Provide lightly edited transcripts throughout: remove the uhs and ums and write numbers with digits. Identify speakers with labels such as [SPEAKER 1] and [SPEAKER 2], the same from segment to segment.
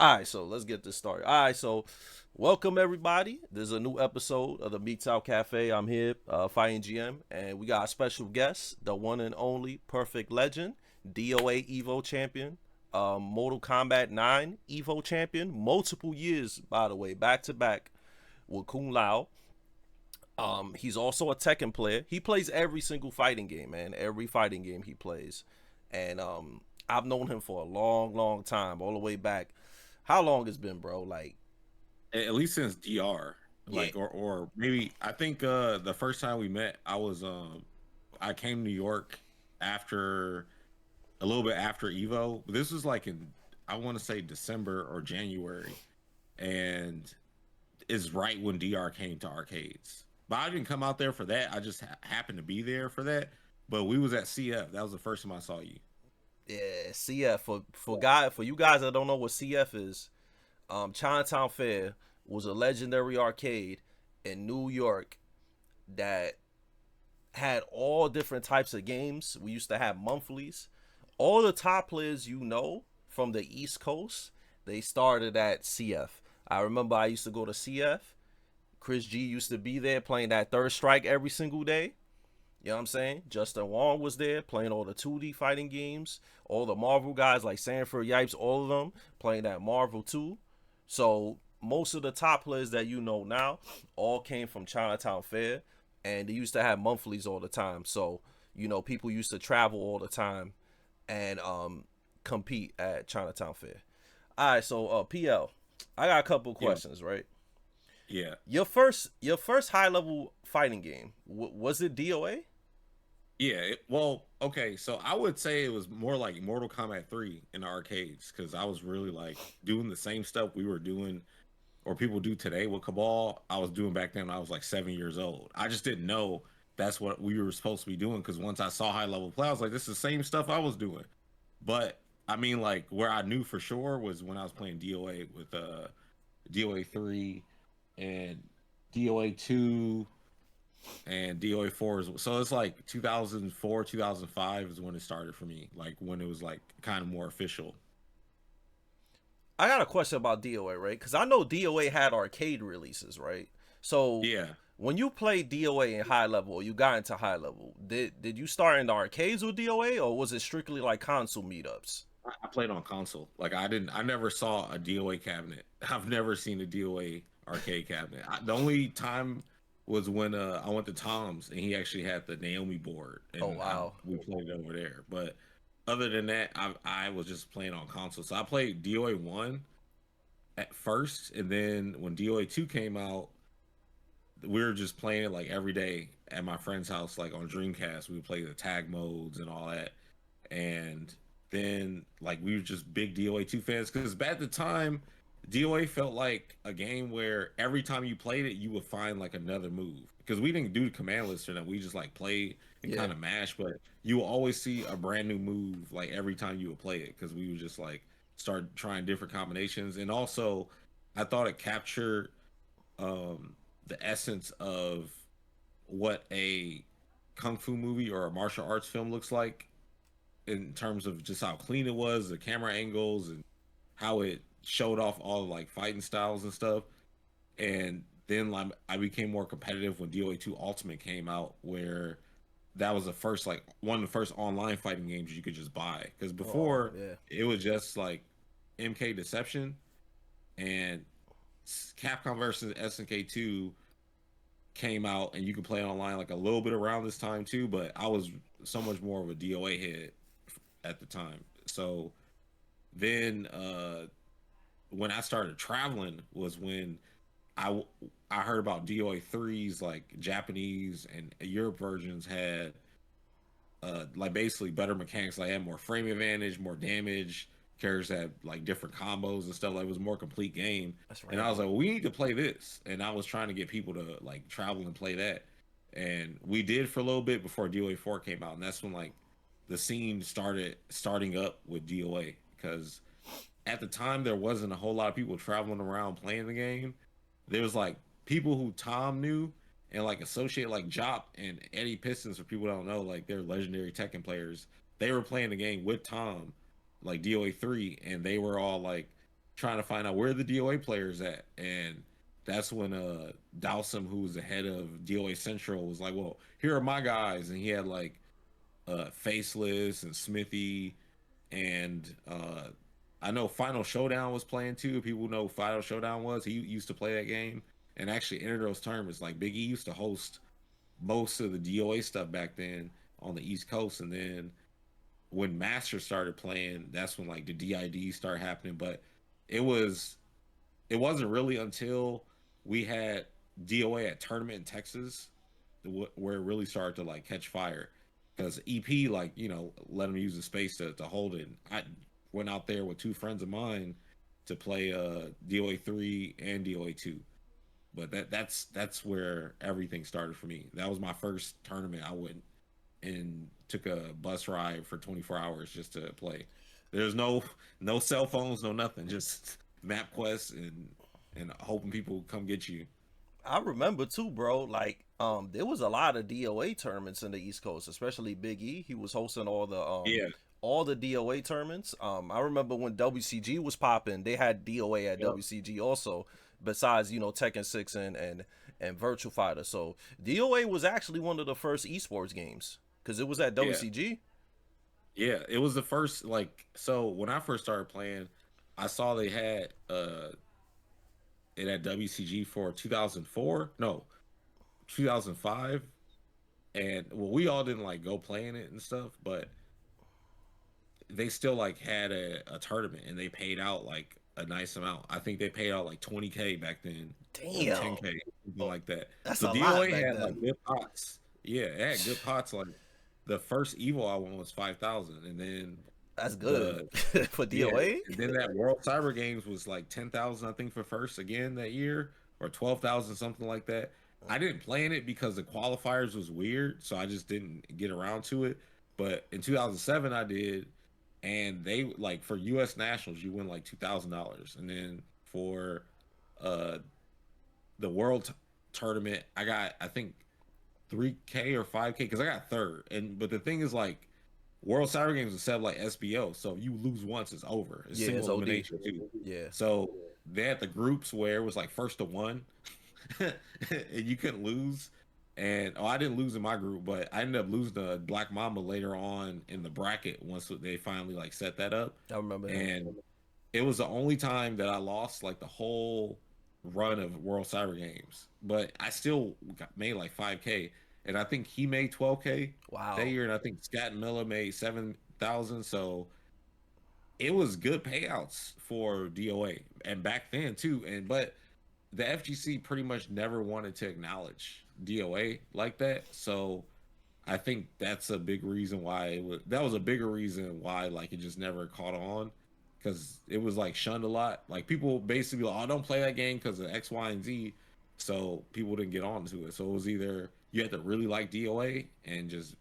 [SPEAKER 1] All right, so let's get this started. All right, so welcome everybody. This is a new episode of the Meets Out Cafe. I'm here, fightinggm, and we got a special guest, the one and only Perfect Legend, DOA Evo champion, Mortal Kombat 9 Evo champion, multiple years by the way, back to back with Kung Lao. He's also a Tekken player. He plays every single fighting game, man. Every fighting game he plays, and I've known him for a long, long time, all the way back. How long it's been, bro? Like,
[SPEAKER 2] At least since DR,
[SPEAKER 1] yeah,
[SPEAKER 2] like or maybe I think the first time we met, I came to New York after a little bit after Evo. This was like in I want to say December or January, and is right when DR came to arcades. But I didn't come out there for that. I just happened to be there for that. But we was at CF. That was the first time I saw you.
[SPEAKER 1] yeah. CF for you guys that don't know what CF is, Chinatown Fair was a legendary arcade in New York that had all different types of games. We used to have monthlies. All the top players you know from the East Coast, they started at CF. I remember I used to go to CF. Chris G used to be there playing that third strike every single day. You know what I'm saying? Justin Wong was there playing all the 2D fighting games. All the Marvel guys like Sanford Yipes, all of them playing that Marvel too. So most of the top players that you know now all came from Chinatown Fair, and they used to have monthlies all the time. So people used to travel all the time and compete at Chinatown Fair. All right, so PL, I got a couple
[SPEAKER 2] Yeah,
[SPEAKER 1] questions, right?
[SPEAKER 2] yeah.
[SPEAKER 1] Your first high level fighting game was it DOA?
[SPEAKER 2] Yeah, well, okay, so I would say it was more like Mortal Kombat 3 in the arcades because I was really like doing the same stuff we were doing or people do today with Cabal. I was doing back then when I was like 7 years old. I just didn't know that's what we were supposed to be doing because once I saw high level play, I was like, this is the same stuff I was doing. But I mean, like where I knew for sure was when I was playing DOA with DOA 3 and DOA 2 and DOA 4 is so it's like 2004, 2005 is when it started for me, like when it was like kind of more official.
[SPEAKER 1] I got a question about DOA, right? Because I know DOA had arcade releases, right? So
[SPEAKER 2] Yeah,
[SPEAKER 1] when you played DOA in high level, or you got into high level, did you start in the arcades with DOA, or was it strictly like console meetups?
[SPEAKER 2] I played on console. Like I never saw a DOA cabinet. I've never seen a DOA arcade cabinet. The only time was when I went to Tom's and he actually had the Naomi board
[SPEAKER 1] Oh
[SPEAKER 2] and
[SPEAKER 1] wow.
[SPEAKER 2] we played it over there. But other than that, I was just playing on console. So I played DOA 1 at first, and then when DOA 2 came out, we were just playing it like every day at my friend's house, like on Dreamcast. We would play the tag modes and all that. And then like we were just big DOA 2 fans because at the time, DOA felt like a game where every time you played it, you would find like another move. Because we didn't do the command list or that, we just like played and
[SPEAKER 1] Yeah.
[SPEAKER 2] kind of mash, but you will always see a brand new move like every time you would play it because we would just like start trying different combinations. And also, I thought it captured the essence of what a kung fu movie or a martial arts film looks like in terms of just how clean it was, the camera angles, and how it showed off all the like fighting styles and stuff. And then like I became more competitive when DOA 2 Ultimate came out, where that was the first like one of the first online fighting games you could just buy. Because
[SPEAKER 1] Oh
[SPEAKER 2] before
[SPEAKER 1] yeah.
[SPEAKER 2] it was just like MK Deception and Capcom versus SNK 2 came out, and you could play it online like a little bit around this time too. But I was so much more of a DOA head at the time. So then when I started traveling was when I I heard about DOA threes, like Japanese and Europe versions had like basically better mechanics. Like had more frame advantage, more damage. Characters had like different combos and stuff. Like it was a more complete game.
[SPEAKER 1] That's
[SPEAKER 2] And I was
[SPEAKER 1] random.
[SPEAKER 2] like, well, we need to play this. And I was trying to get people to like travel and play that. And we did for a little bit before DOA 4 came out. And that's when like the scene starting up with DOA because at the time there wasn't a whole lot of people traveling around playing the game. There was like people who Tom knew and like associate like Jop and Eddie Pistons for people who don't know, like they're legendary Tekken players. They were playing the game with Tom, like DOA 3, and they were all like trying to find out where the DOA players at, and that's when Dowsum, who was the head of DOA Central, was like, "Well, here are my guys," and he had like Faceless and Smithy, and I know Final Showdown was playing too. People know who Final Showdown was. He used to play that game and actually entered those tournaments. Like Big E used to host most of the DOA stuff back then on the East Coast, and then when Master started playing, that's when like the DID started happening. But it was it wasn't really until we had DOA at tournament in Texas where it really started to like catch fire. Because EP, like, let them use the space to hold it. I went out there with two friends of mine to play DOA 3 and DOA 2. But that's where everything started for me. That was my first tournament. I went and took a bus ride for 24 hours just to play. There's no cell phones, no nothing, just map quests and hoping people come get you.
[SPEAKER 1] I remember too, bro. Like, there was a lot of DOA tournaments in the East Coast, especially Big E. He was hosting
[SPEAKER 2] Yeah,
[SPEAKER 1] all the DOA tournaments. I remember when WCG was popping, they had DOA at
[SPEAKER 2] yep,
[SPEAKER 1] WCG also. Besides, Tekken 6 and Virtual Fighter. So DOA was actually one of the first esports games because it was at
[SPEAKER 2] yeah,
[SPEAKER 1] WCG.
[SPEAKER 2] yeah. It was the first, like, so when I first started playing, I saw they had it at WCG for 2004, no, 2005, and well, we all didn't like go playing it and stuff, but they still like had a tournament and they paid out like a nice amount. I think they paid out like 20K back then or
[SPEAKER 1] Damn,
[SPEAKER 2] 10K, something
[SPEAKER 1] oh,
[SPEAKER 2] like that.
[SPEAKER 1] that's
[SPEAKER 2] So
[SPEAKER 1] a lot
[SPEAKER 2] DOA
[SPEAKER 1] back
[SPEAKER 2] had
[SPEAKER 1] then.
[SPEAKER 2] like good pots. Yeah, it had good pots. Like the first Evo I won was 5,000, and then
[SPEAKER 1] That's good
[SPEAKER 2] the
[SPEAKER 1] for
[SPEAKER 2] yeah,
[SPEAKER 1] DOA.
[SPEAKER 2] and then that World Cyber Games was like 10,000, I think, for first again that year, or 12,000, something like that. I didn't play in it because the qualifiers was weird, so I just didn't get around to it. But in 2007, I did, and they like for U.S. nationals, you win like $2,000, and then for uh the tournament, I got I think 3K or 5K because I got third. And but the thing is like World Cyber Games is set up like SBO, so if you lose once, it's over. It's
[SPEAKER 1] Yeah,
[SPEAKER 2] single
[SPEAKER 1] it's OD.
[SPEAKER 2] elimination too.
[SPEAKER 1] Yeah,
[SPEAKER 2] So they had the groups where it was like first to one, and you couldn't lose. And I didn't lose in my group, but I ended up losing to Black Mamba later on in the bracket once they finally like set that up.
[SPEAKER 1] I remember him.
[SPEAKER 2] And it was the only time that I lost like the whole run of World Cyber Games, but I still made like 5K, and I think he made 12K that
[SPEAKER 1] Wow.
[SPEAKER 2] year, and I think Scott and Miller made 7,000. So it was good payouts for DOA, and back then too. And but the FGC pretty much never wanted to acknowledge DOA like that, so I think that's a big reason why that was a bigger reason why like it just never caught on because it was like shunned a lot. Like people basically like, oh, don't play that game because of X, Y, and Z. So people didn't get on to it. So it was either you had to really like DOA and just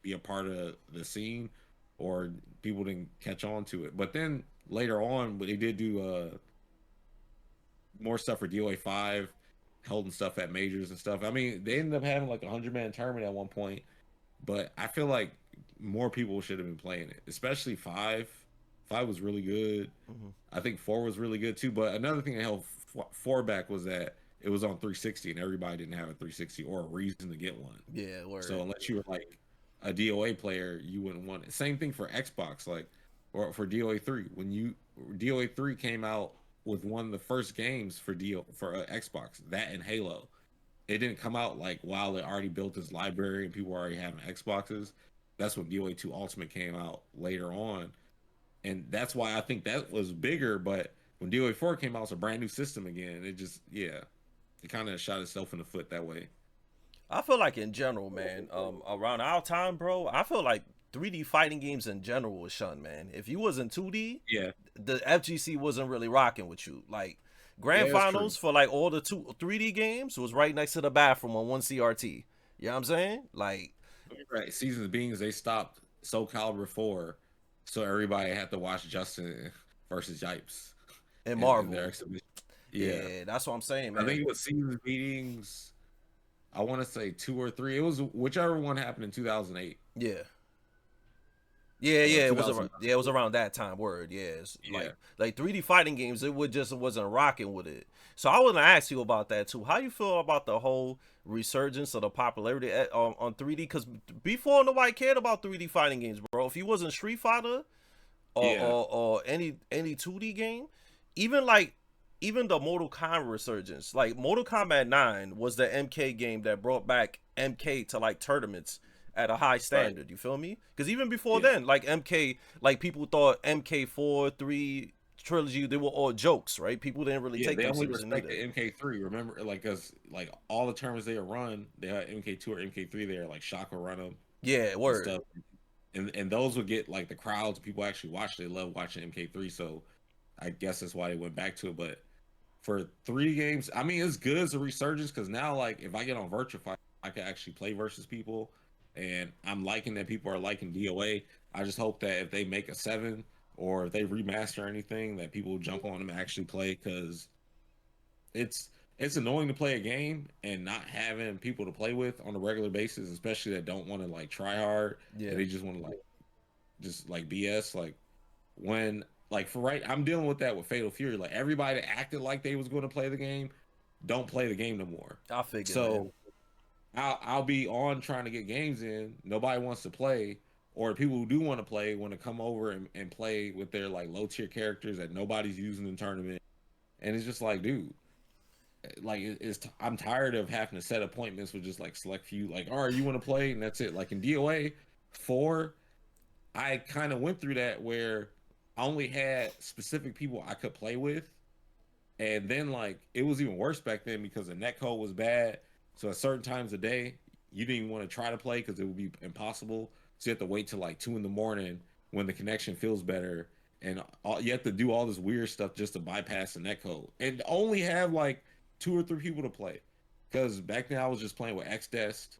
[SPEAKER 2] be a part of the scene, or people didn't catch on to it. But then later on, but they did do more stuff for DOA 5, holding stuff at majors and stuff. I mean, they ended up having like a 100-man tournament at one point, but I feel like more people should have been playing it, especially 5. 5 was really good.
[SPEAKER 1] Hmm.
[SPEAKER 2] I think 4 was really good too. But another thing that held 4 back was that it was on 360 and everybody didn't have a 360 or a reason to get one.
[SPEAKER 1] Yeah,
[SPEAKER 2] So
[SPEAKER 1] word.
[SPEAKER 2] unless you were like a DOA player, you wouldn't want it. Same thing for Xbox, like or for DOA 3. When DOA 3 came out with one of the first games for Xbox, that and Halo, it didn't come out like while it already built its library and people were already having Xboxes. That's when DOA 2 Ultimate came out later on. And that's why I think that was bigger. But when DOA 4 came out, it's a brand new system again. It just, yeah, it kind of shot itself in the foot that way.
[SPEAKER 1] I feel like in general, man, around our time, bro, I feel like 3D fighting games in general was shunned, man. If you wasn't 2D,
[SPEAKER 2] Yeah.
[SPEAKER 1] the FGC wasn't really rocking with you. Like grand
[SPEAKER 2] Yeah, that's true.
[SPEAKER 1] finals for like all the 3D games was right next to the bathroom on one CRT. You know what I'm saying? Like
[SPEAKER 2] Right. Seasons beings, they stopped Soulcalibur 4. So everybody had to watch Justin versus Yipes
[SPEAKER 1] in
[SPEAKER 2] in their
[SPEAKER 1] Marvel.
[SPEAKER 2] exhibition. Yeah.
[SPEAKER 1] Yeah, that's what I'm saying,
[SPEAKER 2] I think
[SPEAKER 1] man.
[SPEAKER 2] it was seasons meetings. I want to say 2 or 3. It was whichever one happened in 2008.
[SPEAKER 1] Yeah. Yeah, yeah, it was around.
[SPEAKER 2] 2009.
[SPEAKER 1] Yeah, it was around that time. Word, yeah, it's
[SPEAKER 2] Yeah.
[SPEAKER 1] like 3D fighting games. It would just wasn't rocking with it. So I want to ask you about that too. How you feel about the whole resurgence of the popularity on 3D? Because before nobody cared about 3D fighting games, bro. If you wasn't Street Fighter
[SPEAKER 2] Yeah.
[SPEAKER 1] or any 2D game, even like even the Mortal Kombat resurgence, like Mortal Kombat 9 was the MK game that brought back MK to like tournaments at a high
[SPEAKER 2] Right.
[SPEAKER 1] standard. You feel me? Because even before
[SPEAKER 2] Yeah.
[SPEAKER 1] then, like MK, like people thought MK4, 3 trilogy, they were all jokes, right? People didn't really
[SPEAKER 2] Yeah,
[SPEAKER 1] take
[SPEAKER 2] they
[SPEAKER 1] them
[SPEAKER 2] only
[SPEAKER 1] seriously neither.
[SPEAKER 2] respected MK3. Remember, like, cause like all the tournaments they run, they had MK2 or MK3 there. Like Shock would run them
[SPEAKER 1] Yeah,
[SPEAKER 2] and
[SPEAKER 1] word.
[SPEAKER 2] stuff, and those would get like the crowds. People actually watch. They love watching MK3. So I guess that's why they went back to it. But for 3 games, I mean, it's good as a resurgence because now, like, if I get on Virtua Fight, I can actually play versus people, and I'm liking that people are liking DOA. I just hope that if they make a 7 or if they remaster anything, that people will jump on them and actually play because it's it's annoying to play a game and not having people to play with on a regular basis, especially that don't want to like try hard and
[SPEAKER 1] Yeah,
[SPEAKER 2] they just want to like just like BS. Like when like for right, I'm dealing with that with Fatal Fury. Like everybody that acted like they was going to play the game, don't play the game no more.
[SPEAKER 1] I figure, man.
[SPEAKER 2] So I'll be on trying to get games in. Nobody wants to play, or the people who do want to play want to come over and play with their like low tier characters that nobody's using in tournament. And it's just like, dude, like I'm tired of having to set appointments with just like select few. Like, all right, you want to play, and that's it. Like in DOA 4, I kind of went through that where I only had specific people I could play with, and then like it was even worse back then because the netcode was bad. So at certain times of day, you didn't even want to try to play because it would be impossible. So you have to wait till like 2 in the morning when the connection feels better, and you have to do all this weird stuff just to bypass the netcode, and only have like 2 or 3 people to play. Because back then I was just playing with XDest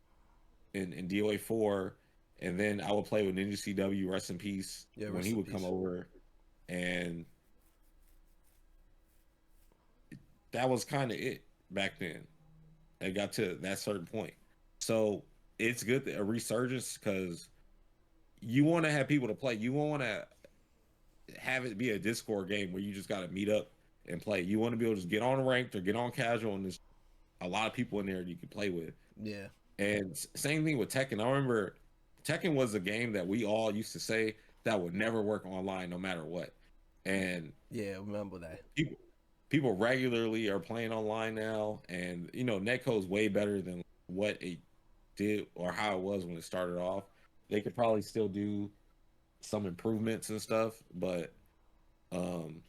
[SPEAKER 2] in DOA 4, and then I would play with Ninja CW, rest in peace,
[SPEAKER 1] Yeah,
[SPEAKER 2] when he
[SPEAKER 1] rest in
[SPEAKER 2] would come
[SPEAKER 1] peace.
[SPEAKER 2] over, and that was kind of it back then. It got to that certain point. So it's good that a resurgence because you want to have people to play. You want to have it be a Discord game where you just got to meet up and play. You want to be able to just get on ranked or get on casual, and there's a lot of people in there you can play with.
[SPEAKER 1] Yeah,
[SPEAKER 2] And same thing with Tekken. I remember Tekken was a game that we all used to say that would never work online no matter what. And
[SPEAKER 1] yeah, remember that.
[SPEAKER 2] people regularly are playing online now, and netcode's way better than what it did or how it was when it started off. They could probably still do some improvements and stuff, but um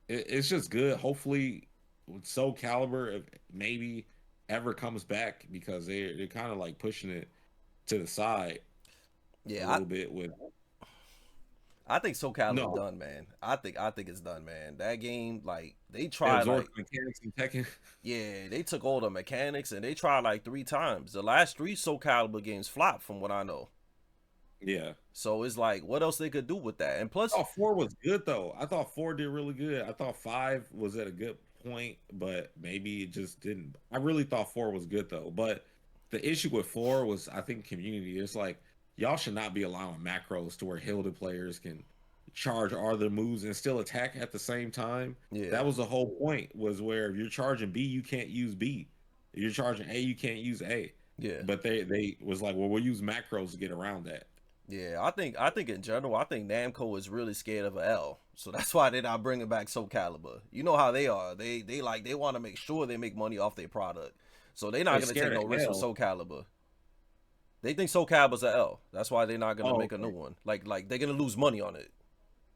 [SPEAKER 2] it's just good. Hopefully with Soulcalibur, if maybe ever comes back, because they're kind of like pushing it to the side a
[SPEAKER 1] Yeah,
[SPEAKER 2] little bit with
[SPEAKER 1] I think Soulcalibur
[SPEAKER 2] no,
[SPEAKER 1] done, man. I think it's done, man. That game, like they
[SPEAKER 2] they
[SPEAKER 1] tried,
[SPEAKER 2] absorbed
[SPEAKER 1] like
[SPEAKER 2] the mechanics in Tekken.
[SPEAKER 1] yeah, they took all the mechanics and they tried like 3 times. The last 3 Soulcalibur games flopped, from what I know.
[SPEAKER 2] Yeah.
[SPEAKER 1] So it's like, what else they could do with that? And
[SPEAKER 2] I
[SPEAKER 1] plus,
[SPEAKER 2] thought 4 was good though. I thought 4 did really good. I thought 5 was at a good point, but maybe it just didn't. I really thought 4 was good though. But the issue with 4 was, I think, community. It's like y'all should not be allowing macros to where Hilda players can charge all their moves and still attack at the same time.
[SPEAKER 1] yeah,
[SPEAKER 2] That was the whole point, was where if you're charging B, you can't use B. If you're charging A, you can't use A.
[SPEAKER 1] yeah,
[SPEAKER 2] But they was like, well, we'll use macros to get around that.
[SPEAKER 1] yeah. I think in general, I think Namco is really scared of a L. So that's why they're not bringing back Soulcalibur. You know how they are. They want to make sure they make money off their product. So they're not
[SPEAKER 2] They
[SPEAKER 1] gonna take
[SPEAKER 2] scared of
[SPEAKER 1] no risk with
[SPEAKER 2] L.
[SPEAKER 1] Soulcalibur. They think Soulcalibur's a L. That's why they're not gonna
[SPEAKER 2] Oh,
[SPEAKER 1] make a new
[SPEAKER 2] okay.
[SPEAKER 1] one. Like they're gonna lose money on it.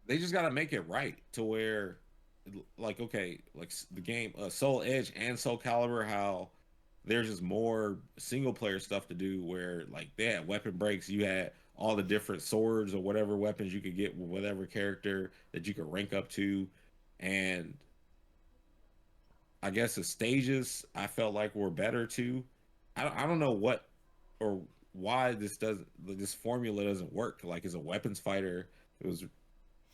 [SPEAKER 2] They just got to make it right to where, like, okay, like the game Soul Edge and Soul Calibur, how there's just more single player stuff to do, where like they had weapon breaks, you had all the different swords or whatever weapons you could get with whatever character that you could rank up to. And I guess the stages I felt like were better too. I don't know what or why this formula doesn't work. Like as a weapons fighter, it was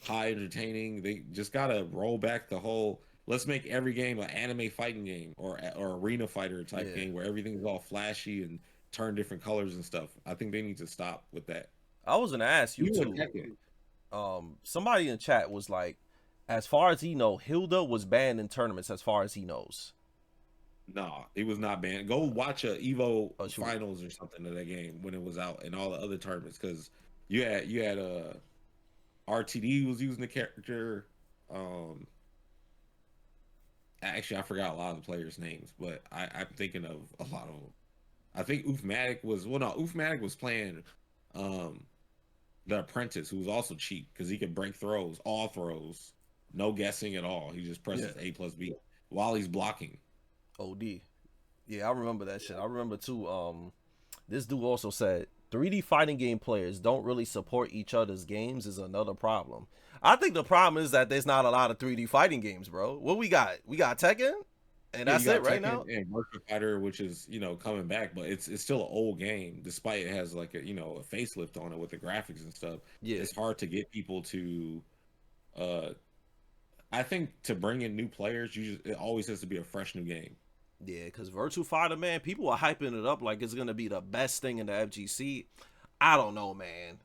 [SPEAKER 2] high entertaining. They just gotta roll back the whole, let's make every game an anime fighting game or arena fighter type
[SPEAKER 1] Yeah,
[SPEAKER 2] game where everything's all flashy and turn different colors and stuff. I think they need to stop with that.
[SPEAKER 1] I was gonna ask you
[SPEAKER 2] You and
[SPEAKER 1] too.
[SPEAKER 2] Tekken.
[SPEAKER 1] Somebody in chat was like, as far as he know, Hilda was banned in tournaments. As far as he knows.
[SPEAKER 2] Nah, it was not banned. Go watch a Evo
[SPEAKER 1] Oh, shoot.
[SPEAKER 2] finals or something of that game when it was out, and all the other tournaments, because you had RTD was using the character. Um, Actually, I forgot a lot of the players' names, but I'm thinking of a lot of them. I think Ufmatic was well, no, Ufmatic was playing um the apprentice, who was also cheap because he could break throws, all throws, no guessing at all. He just
[SPEAKER 1] Yeah.
[SPEAKER 2] presses A+B while he's blocking.
[SPEAKER 1] OD. Yeah, I remember that shit. I remember too. This dude also said 3D fighting game players don't really support each other's games is another problem. I think the problem is that there's not a lot of 3D fighting games, bro. What we got? We got Tekken, and
[SPEAKER 2] Yeah, you
[SPEAKER 1] that's it
[SPEAKER 2] got
[SPEAKER 1] right
[SPEAKER 2] Tekken
[SPEAKER 1] now.
[SPEAKER 2] and Virtua Fighter, which is coming back, but it's still an old game, despite it has like a facelift on it with the graphics and stuff.
[SPEAKER 1] Yeah,
[SPEAKER 2] It's hard to get people to. uh I think to bring in new players, it always has to be a fresh new game.
[SPEAKER 1] yeah, because Virtua Fighter, man, people are hyping it up like it's gonna be the best thing in the FGC. I don't know, man.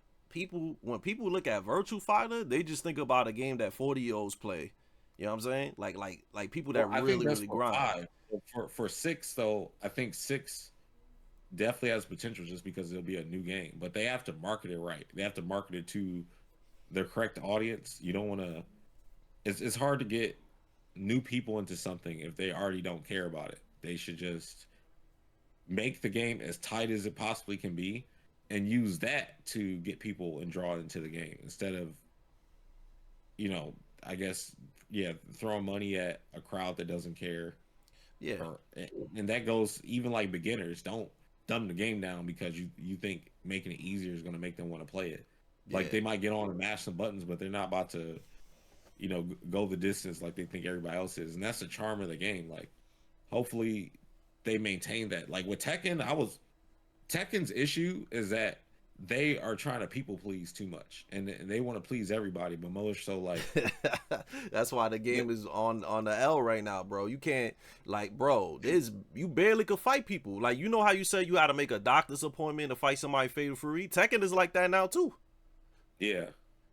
[SPEAKER 1] When people look at Virtua Fighter, they just think about a game that 40-year-olds play. You know what I'm saying? Like people that
[SPEAKER 2] Well, I think
[SPEAKER 1] really
[SPEAKER 2] that's
[SPEAKER 1] really
[SPEAKER 2] for
[SPEAKER 1] grind.
[SPEAKER 2] five. For six, though, I think six definitely has potential just because it'll be a new game. But they have to market it right. They have to market it to the correct audience. You don't want to. It's hard to get new people into something if they already don't care about it. They should just make the game as tight as it possibly can be, and use that to get people and draw into the game instead of I guess, yeah, throwing money at a crowd that doesn't care.
[SPEAKER 1] Yeah,
[SPEAKER 2] Or and that goes even like beginners. Don't dumb the game down because you think making it easier is going to make them want to play it. Like
[SPEAKER 1] yeah.
[SPEAKER 2] they might get on and mash some buttons, but they're not about to go the distance like they think everybody else is, and that's the charm of the game. Like hopefully they maintain that. Like with Tekken's issue is that they are trying to people please too much, and they want to please everybody, but most so like
[SPEAKER 1] That's why the game is on the L right now, bro. You can't like, bro. This you barely could fight people. Like you know how you said you had to make a doctor's appointment to fight somebody fatal free. Tekken is like that now too.
[SPEAKER 2] yeah.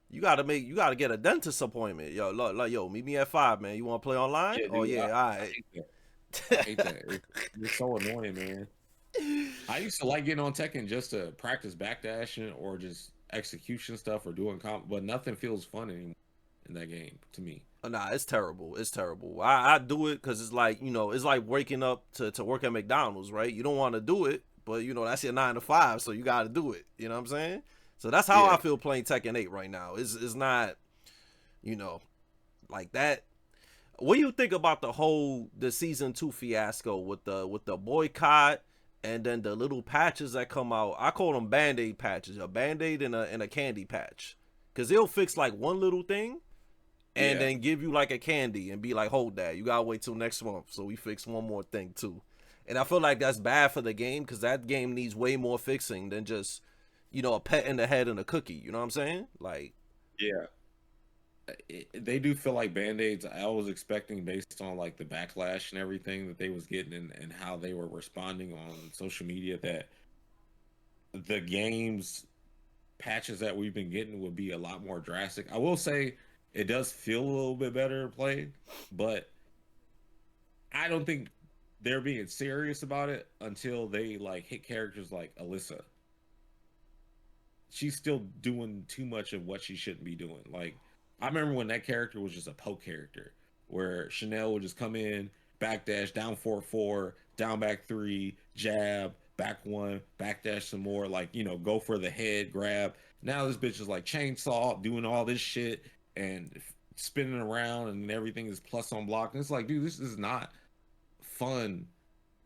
[SPEAKER 1] You gotta get a dentist appointment. Yo, like yo, meet me at 5, man. You want to play online?
[SPEAKER 2] Yeah,
[SPEAKER 1] Oh
[SPEAKER 2] dude,
[SPEAKER 1] yeah, all
[SPEAKER 2] I
[SPEAKER 1] right.
[SPEAKER 2] hate that. I hate that. It's so annoying, man. I used to like getting on Tekken just to practice backdashing or just execution stuff or doing but nothing feels fun anymore in that game to me.
[SPEAKER 1] Nah, it's terrible. It's terrible. I do it because it's like it's like waking up to work at McDonald's, right? You don't want to do it, but that's your 9 to 5, so you got to do it. You know what I'm saying? So that's how I
[SPEAKER 2] Yeah.
[SPEAKER 1] feel playing Tekken 8 right now. It's not you know like that. What do you think about the season 2 fiasco with the boycott and then the little patches that come out? I call them band-aid patches, a band-aid and a candy patch, because they'll fix like one little thing and
[SPEAKER 2] Yeah.
[SPEAKER 1] then give you like a candy and be like, hold that, you gotta wait till next month so we fix one more thing too. And I feel like that's bad for the game because that game needs way more fixing than just a pet in the head and a cookie. You know what I'm saying? Like,
[SPEAKER 2] Yeah. They do feel like band-aids. I was expecting based on like the backlash and everything that they was getting, and how they were responding on social media, that the game's patches that we've been getting would be a lot more drastic. I will say it does feel a little bit better played, but I don't think they're being serious about it until they like hit characters like Alyssa. She's still doing too much of what she shouldn't be doing. Like I remember when that character was just a poke character where Chanel would just come in, backdash, down 4-4, down back 3, jab, back 1, backdash some more, like, go for the head grab. Now this bitch is like chainsaw doing all this shit and spinning around and everything is plus on block. And it's like, dude, this is not fun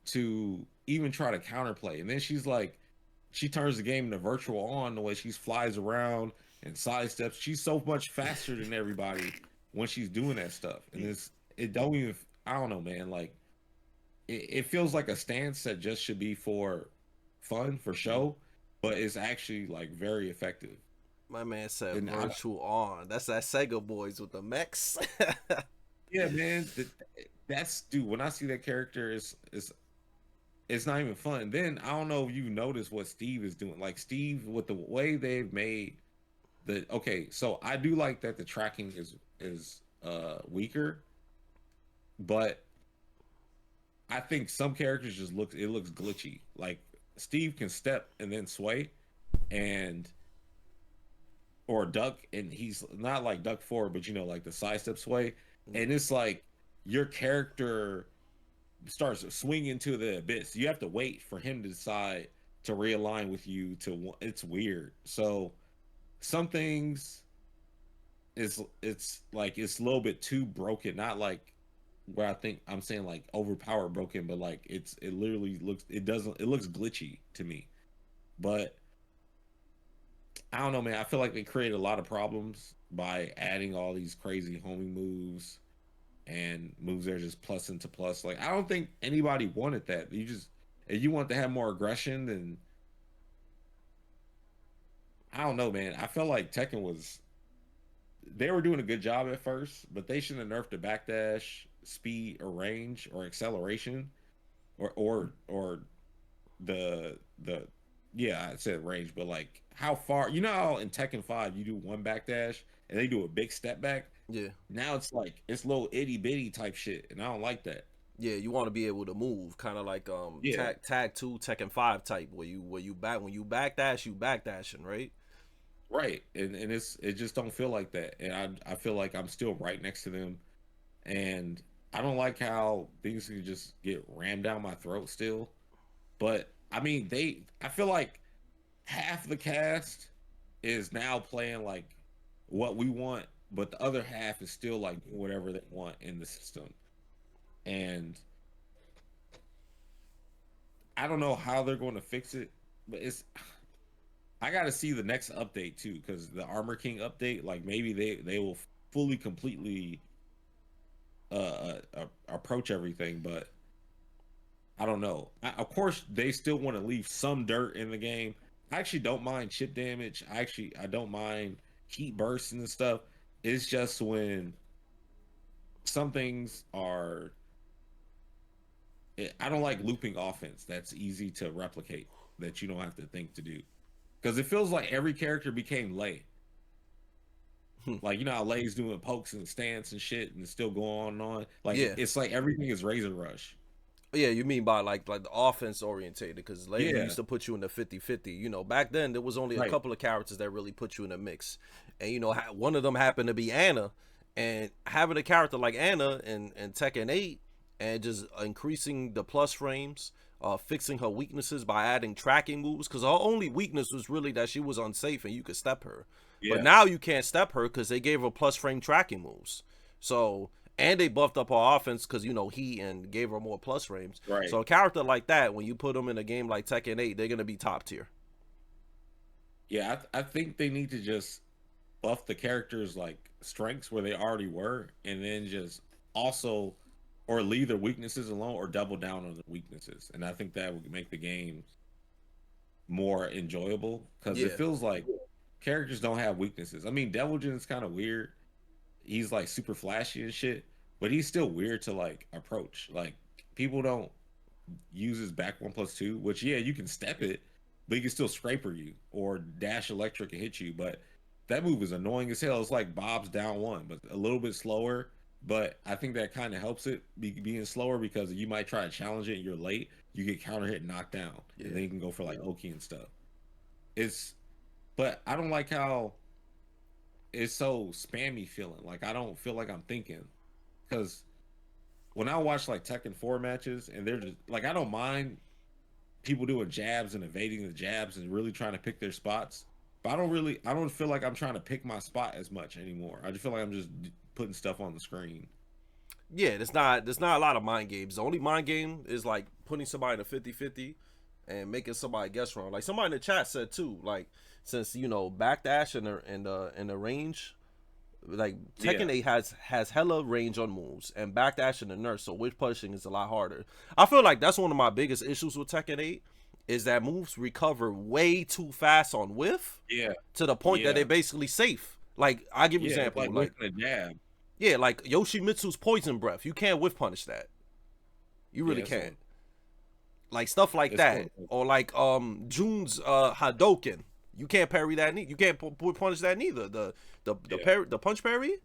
[SPEAKER 2] to even try to counterplay. And then she turns the game into virtual on the way she flies around and sidesteps. She's so much faster than everybody when she's doing that stuff. And it don't even, I don't know, man. Like it feels like a stance that just should be for fun, for show, but it's actually like very effective.
[SPEAKER 1] my man said
[SPEAKER 2] And
[SPEAKER 1] virtual on. That's that Sega boys with the mechs.
[SPEAKER 2] yeah, man, that's dude. When I see that character, it's not even fun. Then I don't know if you noticed what Steve is doing. Like Steve, with the way they've made the okay, so I do like that the tracking is weaker, but I think some characters just looks glitchy. Like Steve can step and then sway and or duck, and he's not like duck forward, but like the sidestep sway, and it's like your character starts swinging to the abyss. You have to wait for him to decide to realign with you. It's weird. So some things it's like it's a little bit too broken. Not like where I think I'm saying like overpowered broken, but like it literally looks glitchy to me. But I don't know, man. I feel like they created a lot of problems by adding all these crazy homing moves and moves that are just plus into plus. Like I don't think anybody wanted that. If you want to have more aggression, then I don't know, man. I felt like Tekken they were doing a good job at first, but they shouldn't have nerfed the backdash, speed, or range, or acceleration, or the yeah, I said range, but like how far, how in Tekken 5 you do one backdash and they do a big step back.
[SPEAKER 1] Yeah.
[SPEAKER 2] Now it's like it's little itty bitty type shit, and I don't like that.
[SPEAKER 1] Yeah, you want to be able to move, kind of like
[SPEAKER 2] Yeah,
[SPEAKER 1] tag 2 Tekken 5 type, where you back when you backdash, you backdashing, right?
[SPEAKER 2] right. And it just don't feel like that, and I feel like I'm still right next to them, and I don't like how things can just get rammed down my throat still. But I mean, I feel like half the cast is now playing like what we want, but the other half is still like whatever they want in the system. And I don't know how they're going to fix it, but I got to see the next update too, because the Armor King update, like maybe they will fully completely approach everything, but I don't know. Of course, they still want to leave some dirt in the game. I actually don't mind chip damage. I don't mind heat bursts and stuff. It's just when some things are. I don't like looping offense. That's easy to replicate. That you don't have to think to do. Because it feels like every character became Lei. Like how Lei's doing pokes and stance and shit, and it's still going on and on. Like
[SPEAKER 1] Yeah.
[SPEAKER 2] it's like everything is Razor Rush.
[SPEAKER 1] Yeah, you mean by like the offense orientated, because lately
[SPEAKER 2] Yeah,
[SPEAKER 1] used to put you in the 50-50. Back then there was only a
[SPEAKER 2] right.
[SPEAKER 1] couple of characters that really put you in a mix. And one of them happened to be Anna, and having a character like Anna in Tekken 8 and just increasing the plus frames, fixing her weaknesses by adding tracking moves, because her only weakness was really that she was unsafe and you could step her. But
[SPEAKER 2] Yeah,
[SPEAKER 1] now you can't step her because they gave her plus frame tracking moves. So, and they buffed up her offense because he and gave her more plus frames.
[SPEAKER 2] right.
[SPEAKER 1] So a character like that, when you put them in a game like Tekken 8, they're gonna be top tier.
[SPEAKER 2] Yeah, I think they need to just buff the characters like strengths where they already were, and then just also or leave their weaknesses alone or double down on the weaknesses. And I think that would make the game more enjoyable because it
[SPEAKER 1] Yeah,
[SPEAKER 2] feels like characters don't have weaknesses. I mean, Devilgen's kind of weird. He's like super flashy and shit, but he's still weird to like approach. Like people don't use his back 1+2, which yeah, you can step it, but he can still scraper you or dash electric and hit you. But that move is annoying as hell. It's like Bob's down one, but a little bit slower. But I think that kind of helps it being slower because you might try to challenge it and you're late, you get counter hit and knocked down, and
[SPEAKER 1] yeah,
[SPEAKER 2] then you can go for like Oki and stuff. It's, but I don't like how it's so spammy feeling. Like I don't feel like I'm thinking because when I watch like Tekken 4 matches and they're just like I don't mind people doing jabs and evading the jabs and really trying to pick their spots. But I don't feel like I'm trying to pick my spot as much anymore. I just feel like I'm just putting stuff on the screen.
[SPEAKER 1] yeah. There's not a lot of mind games. The only mind game is like putting somebody in a 50-50 and making somebody guess wrong. Like somebody in the chat said too. Like since backdash and the range, like
[SPEAKER 2] Yeah.
[SPEAKER 1] Tekken 8 has hella range on moves and backdash and the nurse, so which pushing is a lot harder. I feel like that's one of my biggest issues with Tekken 8 is that moves recover way too fast on whiff
[SPEAKER 2] Yeah.
[SPEAKER 1] to the point that
[SPEAKER 2] Yeah.
[SPEAKER 1] they're basically safe. Like I give you an
[SPEAKER 2] Yeah. It's
[SPEAKER 1] example,
[SPEAKER 2] like
[SPEAKER 1] like
[SPEAKER 2] whipping a jab.
[SPEAKER 1] yeah, like Yoshimitsu's poison breath. You can't whiff punish that. You
[SPEAKER 2] Yeah,
[SPEAKER 1] really
[SPEAKER 2] that's one.
[SPEAKER 1] can't. like stuff like
[SPEAKER 2] It's
[SPEAKER 1] that,
[SPEAKER 2] cool.
[SPEAKER 1] or like June's Hadoken. You can't parry that. You can't punish that neither.
[SPEAKER 2] Yeah,
[SPEAKER 1] The punch parry.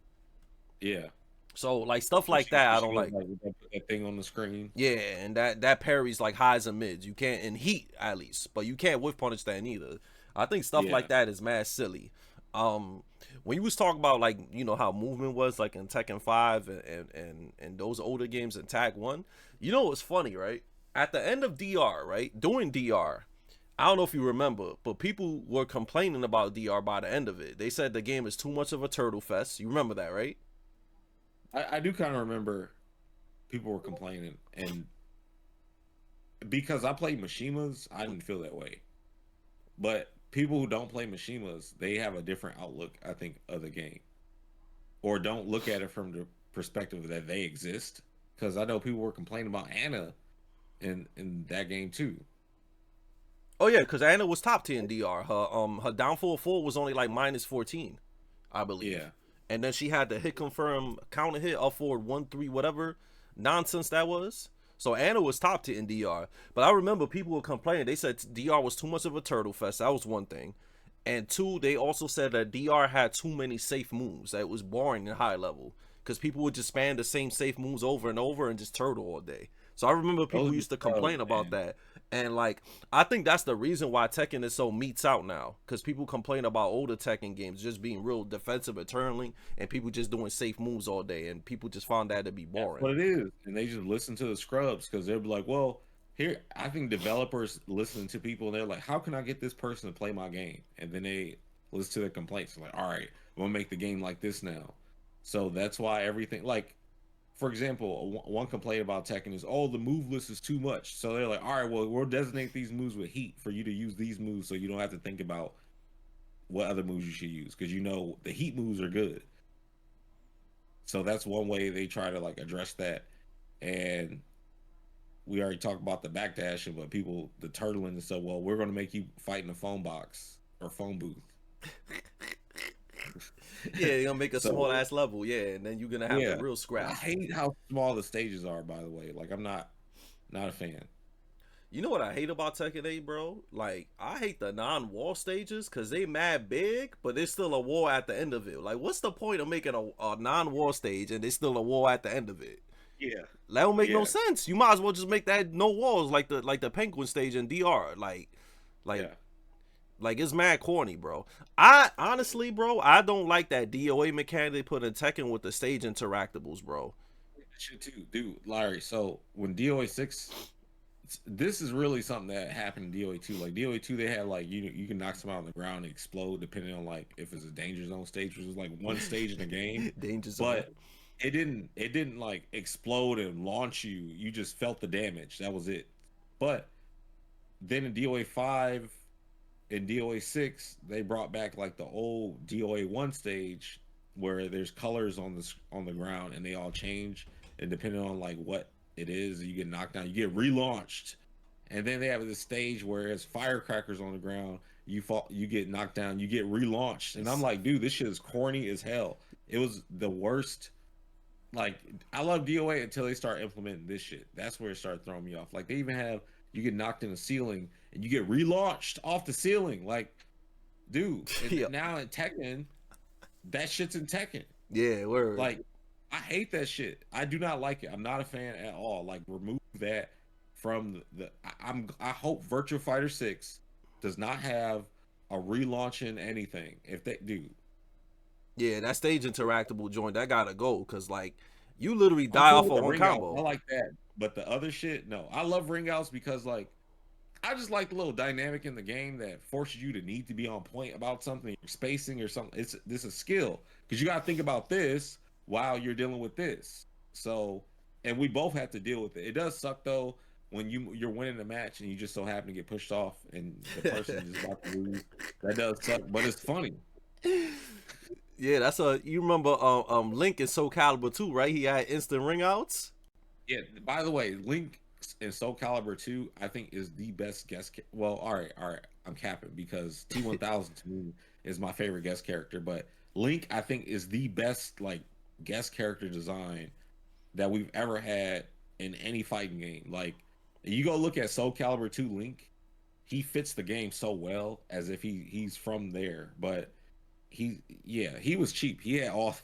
[SPEAKER 2] yeah.
[SPEAKER 1] So like stuff
[SPEAKER 2] When
[SPEAKER 1] like that, I
[SPEAKER 2] she
[SPEAKER 1] don't
[SPEAKER 2] goes
[SPEAKER 1] like.
[SPEAKER 2] like with that thing on the screen.
[SPEAKER 1] Yeah, and that parries like highs and mids. You can't in heat at least, but you can't whiff punish that neither. I think stuff
[SPEAKER 2] Yeah.
[SPEAKER 1] like that is mad silly. Um, when you was talking about like how movement was like in Tekken 5 and those older games in Tag 1, what's funny, right? At the end of DR, right? During DR, I don't know if you remember, but people were complaining about DR by the end of it. They said the game is too much of a turtle fest. You remember that, right?
[SPEAKER 2] I do kind of remember people were complaining, and because I played Mishimas, I didn't feel that way. But people who don't play Mishimas, they have a different outlook, I think, of the game, or don't look at it from the perspective that they exist. Because I know people were complaining about Anna in that game too.
[SPEAKER 1] Oh yeah, because Anna was top tier in DR. Her downfall 4 was only like -14, I believe.
[SPEAKER 2] Yeah.
[SPEAKER 1] And then she had the hit confirm counter hit up forward 1-3 whatever nonsense that was. So Anna was top tier in DR. But I remember people were complaining. They said DR was too much of a turtle fest. That was one thing. And two, they also said that DR had too many safe moves. That it was boring in high level. Because people would just spam the same safe moves over and over and just turtle all day. So I remember
[SPEAKER 2] Those
[SPEAKER 1] people
[SPEAKER 2] are the
[SPEAKER 1] used to
[SPEAKER 2] pros,
[SPEAKER 1] complain about
[SPEAKER 2] man.
[SPEAKER 1] that. And like I think that's the reason why Tekken is so meets out now. Because people complain about older Tekken games just being real defensive eternally and people just doing safe moves all day. And people just found that to be
[SPEAKER 2] That's
[SPEAKER 1] boring.
[SPEAKER 2] what it is. And they just listen to the scrubs because they'll be like, well, here, I think developers listen to people and they're like, how can I get this person to play my game? And then they listen to their complaints. Like, all right, I'm going to make the game like this now. So that's why everything, like, for example, one complaint about Tekken is, oh, the move list is too much. So they're like, all right, well, we'll designate these moves with heat for you to use these moves so you don't have to think about what other moves you should use because the heat moves are good. So that's one way they try to like address that. And we already talked about the backdashing, but people, the turtling and stuff, well, we're going to make you fight in a phone box or phone booth.
[SPEAKER 1] Yeah, they're gonna make a
[SPEAKER 2] So,
[SPEAKER 1] small ass level, yeah, and then you're gonna have the
[SPEAKER 2] yeah.
[SPEAKER 1] real
[SPEAKER 2] I
[SPEAKER 1] scrap.
[SPEAKER 2] hate how small the stages are, by the way. Like, I'm not a fan.
[SPEAKER 1] You know what I hate about Tekken 8, bro? Like, I hate the non-wall stages because they mad big, but there's still a wall at the end of it. Like, what's the point of making a non-wall stage and there's still a wall at the end of it?
[SPEAKER 2] Yeah.
[SPEAKER 1] That don't make no
[SPEAKER 2] Yeah.
[SPEAKER 1] sense. You might as well just make that no walls like the Penguin stage in DR. Like
[SPEAKER 2] Yeah.
[SPEAKER 1] like it's mad corny, bro. I honestly, bro, I don't like that DOA mechanic they put in Tekken with the stage interactables, bro.
[SPEAKER 2] Shit too, dude. Larry, so when DOA 6, this is really something that happened in DOA 2. Like DOA 2, they had like you can knock someone on the ground and explode depending on like if it's a danger zone stage, which was like one stage in the game.
[SPEAKER 1] Danger zone.
[SPEAKER 2] But it didn't like explode and launch you. You just felt the damage. That was it. But then in DOA 5 and DOA 6, they brought back like the old DOA 1 stage where there's colors on the ground and they all change, and depending on like what it is, you get knocked down, you get relaunched. And then they have this stage where it's firecrackers on the ground, you fall, you get knocked down, you get relaunched. And I'm like, dude, this shit is corny as hell. It was the worst. Like, I love DOA until they start implementing this shit. That's where it started throwing me off. Like, they even have you get knocked in the ceiling and you get relaunched off the ceiling. Like, dude, and
[SPEAKER 1] Yeah,
[SPEAKER 2] now in Tekken, that shit's in Tekken.
[SPEAKER 1] yeah, word.
[SPEAKER 2] Like, I hate that shit. I do not like it. I'm not a fan at all. Like, remove that from I hope Virtua Fighter 6 does not have a relaunch in anything. If they do,
[SPEAKER 1] Yeah, that stage interactable joint that gotta go because like you literally
[SPEAKER 2] I'm
[SPEAKER 1] die
[SPEAKER 2] cool
[SPEAKER 1] off
[SPEAKER 2] with
[SPEAKER 1] of
[SPEAKER 2] the
[SPEAKER 1] one
[SPEAKER 2] ring out. I
[SPEAKER 1] combo.
[SPEAKER 2] like that. But the other shit, no. I love ring outs because like I just like the little dynamic in the game that forces you to need to be on point about something, spacing or something. This is skill because you got to think about this while you're dealing with this. So, and we both have to deal with it. It does suck though when you're winning a match and you just so happen to get pushed off and the person is about to lose. That does suck, but it's funny.
[SPEAKER 1] Yeah, that's a you remember Link in Soulcalibur too, right? He had instant ring outs.
[SPEAKER 2] Yeah. By the way, Link in Soulcalibur 2, I think is the best Well, all right. I'm capping because T1000 to me is my favorite guest character, but Link I think is the best like guest character design that we've ever had in any fighting game. Like You go look at Soulcalibur 2 Link, he fits the game so well as if he's from there. But he was cheap. He had all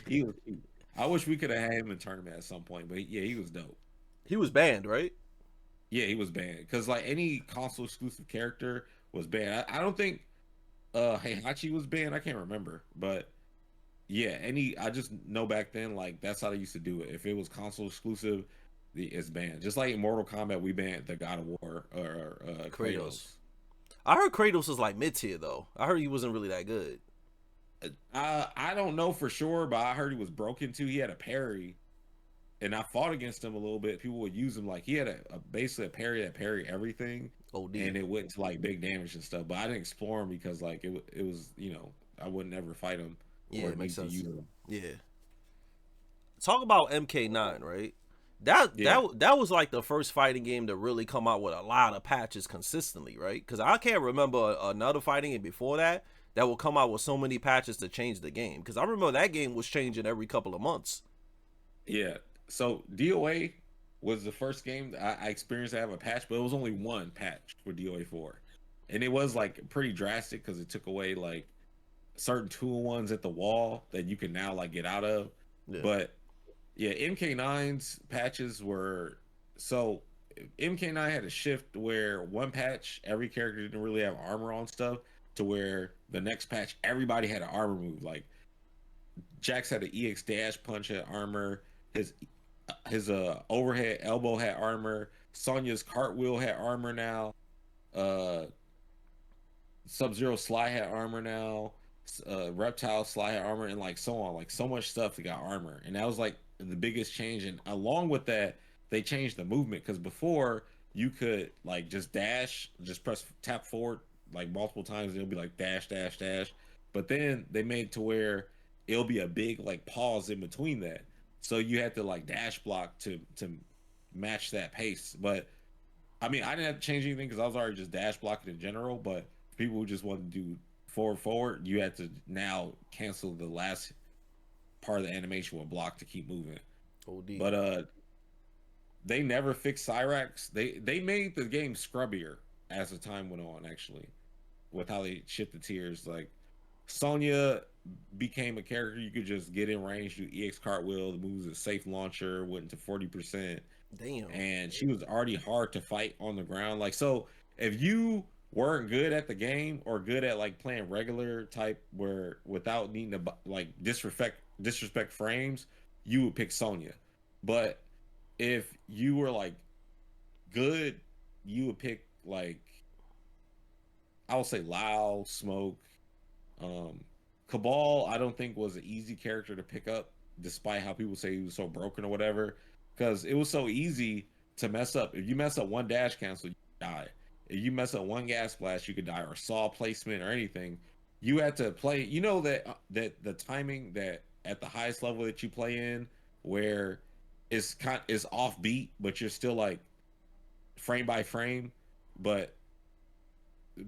[SPEAKER 2] he was cheap. I wish we could have had him in tournament at some point, but yeah, he was dope.
[SPEAKER 1] He was banned, right?
[SPEAKER 2] Yeah, he was banned because like any console exclusive character was banned. I don't think Heihachi was banned. I can't remember, but yeah, any I just know back then like that's how they used to do it. If it was console exclusive, it's banned. Just like in Mortal Kombat, we banned the God of War or
[SPEAKER 1] Kratos.
[SPEAKER 2] Kratos.
[SPEAKER 1] I heard Kratos was like mid tier though. I heard he wasn't really that good.
[SPEAKER 2] I don't know for sure, but I heard he was broken too. He had a parry, and I fought against him a little bit. People would use him like he had a basically a parry that parry everything,
[SPEAKER 1] OD.
[SPEAKER 2] and it went to like big damage and stuff. But I didn't explore him because like it was I would never fight him
[SPEAKER 1] Yeah,
[SPEAKER 2] or
[SPEAKER 1] it makes
[SPEAKER 2] need to
[SPEAKER 1] sense.
[SPEAKER 2] use him.
[SPEAKER 1] Yeah. Talk about MK9, right? That
[SPEAKER 2] Yeah,
[SPEAKER 1] that was like the first fighting game to really come out with a lot of patches consistently, right? Because I can't remember another fighting game before that that will come out with so many patches to change the game. Because I remember that game was changing every couple of months.
[SPEAKER 2] yeah. So DOA was the first game that I experienced to have a patch, but it was only one patch for DOA 4, and it was like pretty drastic because it took away like certain 2-in-1s at the wall that you can now like get out of.
[SPEAKER 1] Yeah,
[SPEAKER 2] But yeah, MK9's patches were so MK9 had a shift where one patch every character didn't really have armor on stuff to where the next patch everybody had an armor move. Like Jax had an EX dash punch had armor, his overhead elbow had armor, Sonya's cartwheel had armor now. Uh Sub Zero Sly had armor now. Reptile Sly had armor, and like so on, like so much stuff that got armor, and that was like the biggest change. And along with that, they changed the movement because before you could like just dash, just press tap forward like multiple times, and it'll be like dash dash dash. But then they made to where it'll be a big like pause in between that, so you had to like dash block to match that pace. But I mean, I didn't have to change anything because I was already just dash blocking in general. But for people who just want to do forward, you had to now cancel the last part of the animation with block to keep moving.
[SPEAKER 1] OD.
[SPEAKER 2] But they never fixed Cyrax. They made the game scrubbier as the time went on, actually, with how they shift the tiers. Like Sonya became a character you could just get in range, do EX cartwheel, the moves a safe launcher, went to 40%,
[SPEAKER 1] Damn.
[SPEAKER 2] and she was already hard to fight on the ground. Like, so if you weren't good at the game or good at like playing regular type where without needing to like disrespect frames, you would pick Sonya. But if you were like good, you would pick like I would say Lao, Smoke, um, Cabal. I don't think was an easy character to pick up, despite how people say he was so broken or whatever, because it was so easy to mess up. If you mess up one dash cancel, you die. If you mess up one gas blast, you could die, or saw placement or anything. You had to play. You know that the timing that at the highest level that you play in, where is offbeat, but you're still like frame by frame, but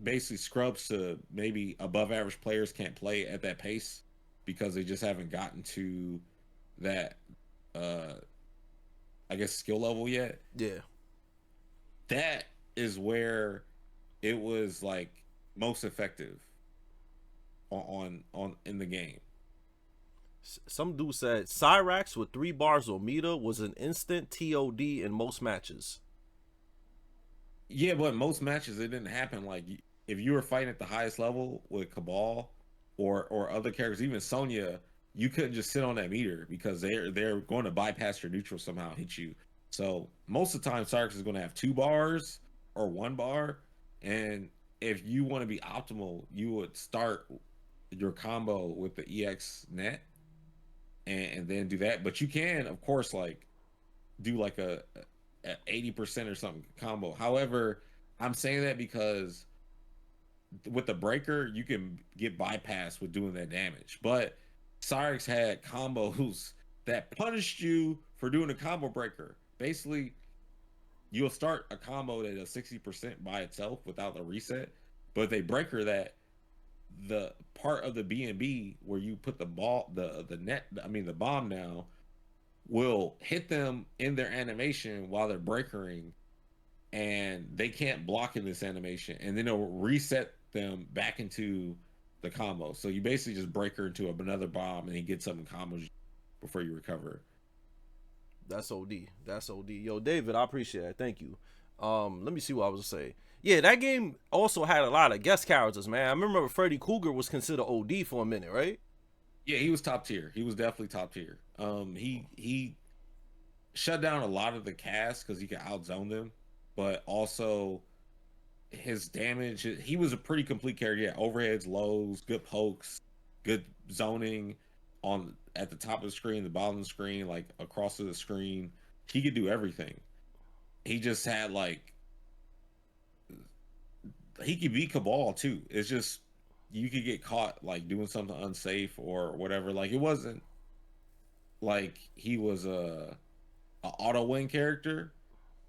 [SPEAKER 2] basically scrubs to maybe above average players can't play at that pace because they just haven't gotten to that uh I guess skill level yet.
[SPEAKER 1] Yeah.
[SPEAKER 2] That is where it was like most effective on in the game.
[SPEAKER 1] Some dude said Cyrax with 3 bars or meter was an instant TOD in most matches.
[SPEAKER 2] Yeah, but most matches it didn't happen. Like if you were fighting at the highest level with Cabal or other characters, even Sonya, you couldn't just sit on that meter because they're going to bypass your neutral somehow, hit you. So most of the time, Cyrix is going to have 2 bars or 1 bar, and if you want to be optimal, you would start your combo with the EX net and then do that. But you can, of course, like do like a 80% or something combo. However, I'm saying that because with the breaker, you can get bypassed with doing that damage. But Cyrix had combos that punished you for doing a combo breaker. Basically, you'll start a combo that does 60% by itself without the reset, but they breaker that the part of the B&B where you put the ball, the net, I mean the bomb now, will hit them in their animation while they're breakering, and they can't block in this animation, and then it'll reset them back into the combo. So you basically just break her into another bomb, and he gets something combos before you recover.
[SPEAKER 1] That's OD. That's OD. Yo, David, I appreciate it. Thank you. Let me see what I was gonna say. Yeah, that game also had a lot of guest characters, man. I remember Freddy Krueger was considered OD for a minute, right?
[SPEAKER 2] Yeah, he was top tier. He was definitely top tier. He shut down a lot of the cast because he could outzone them, but also his damage. He was a pretty complete character. Yeah, overheads, lows, good pokes, good zoning on at the top of the screen, the bottom of the screen, like across the screen. He could do everything. He just had like he could beat Cabal too. It's just you could get caught like doing something unsafe or whatever. Like it wasn't like he was a auto win character.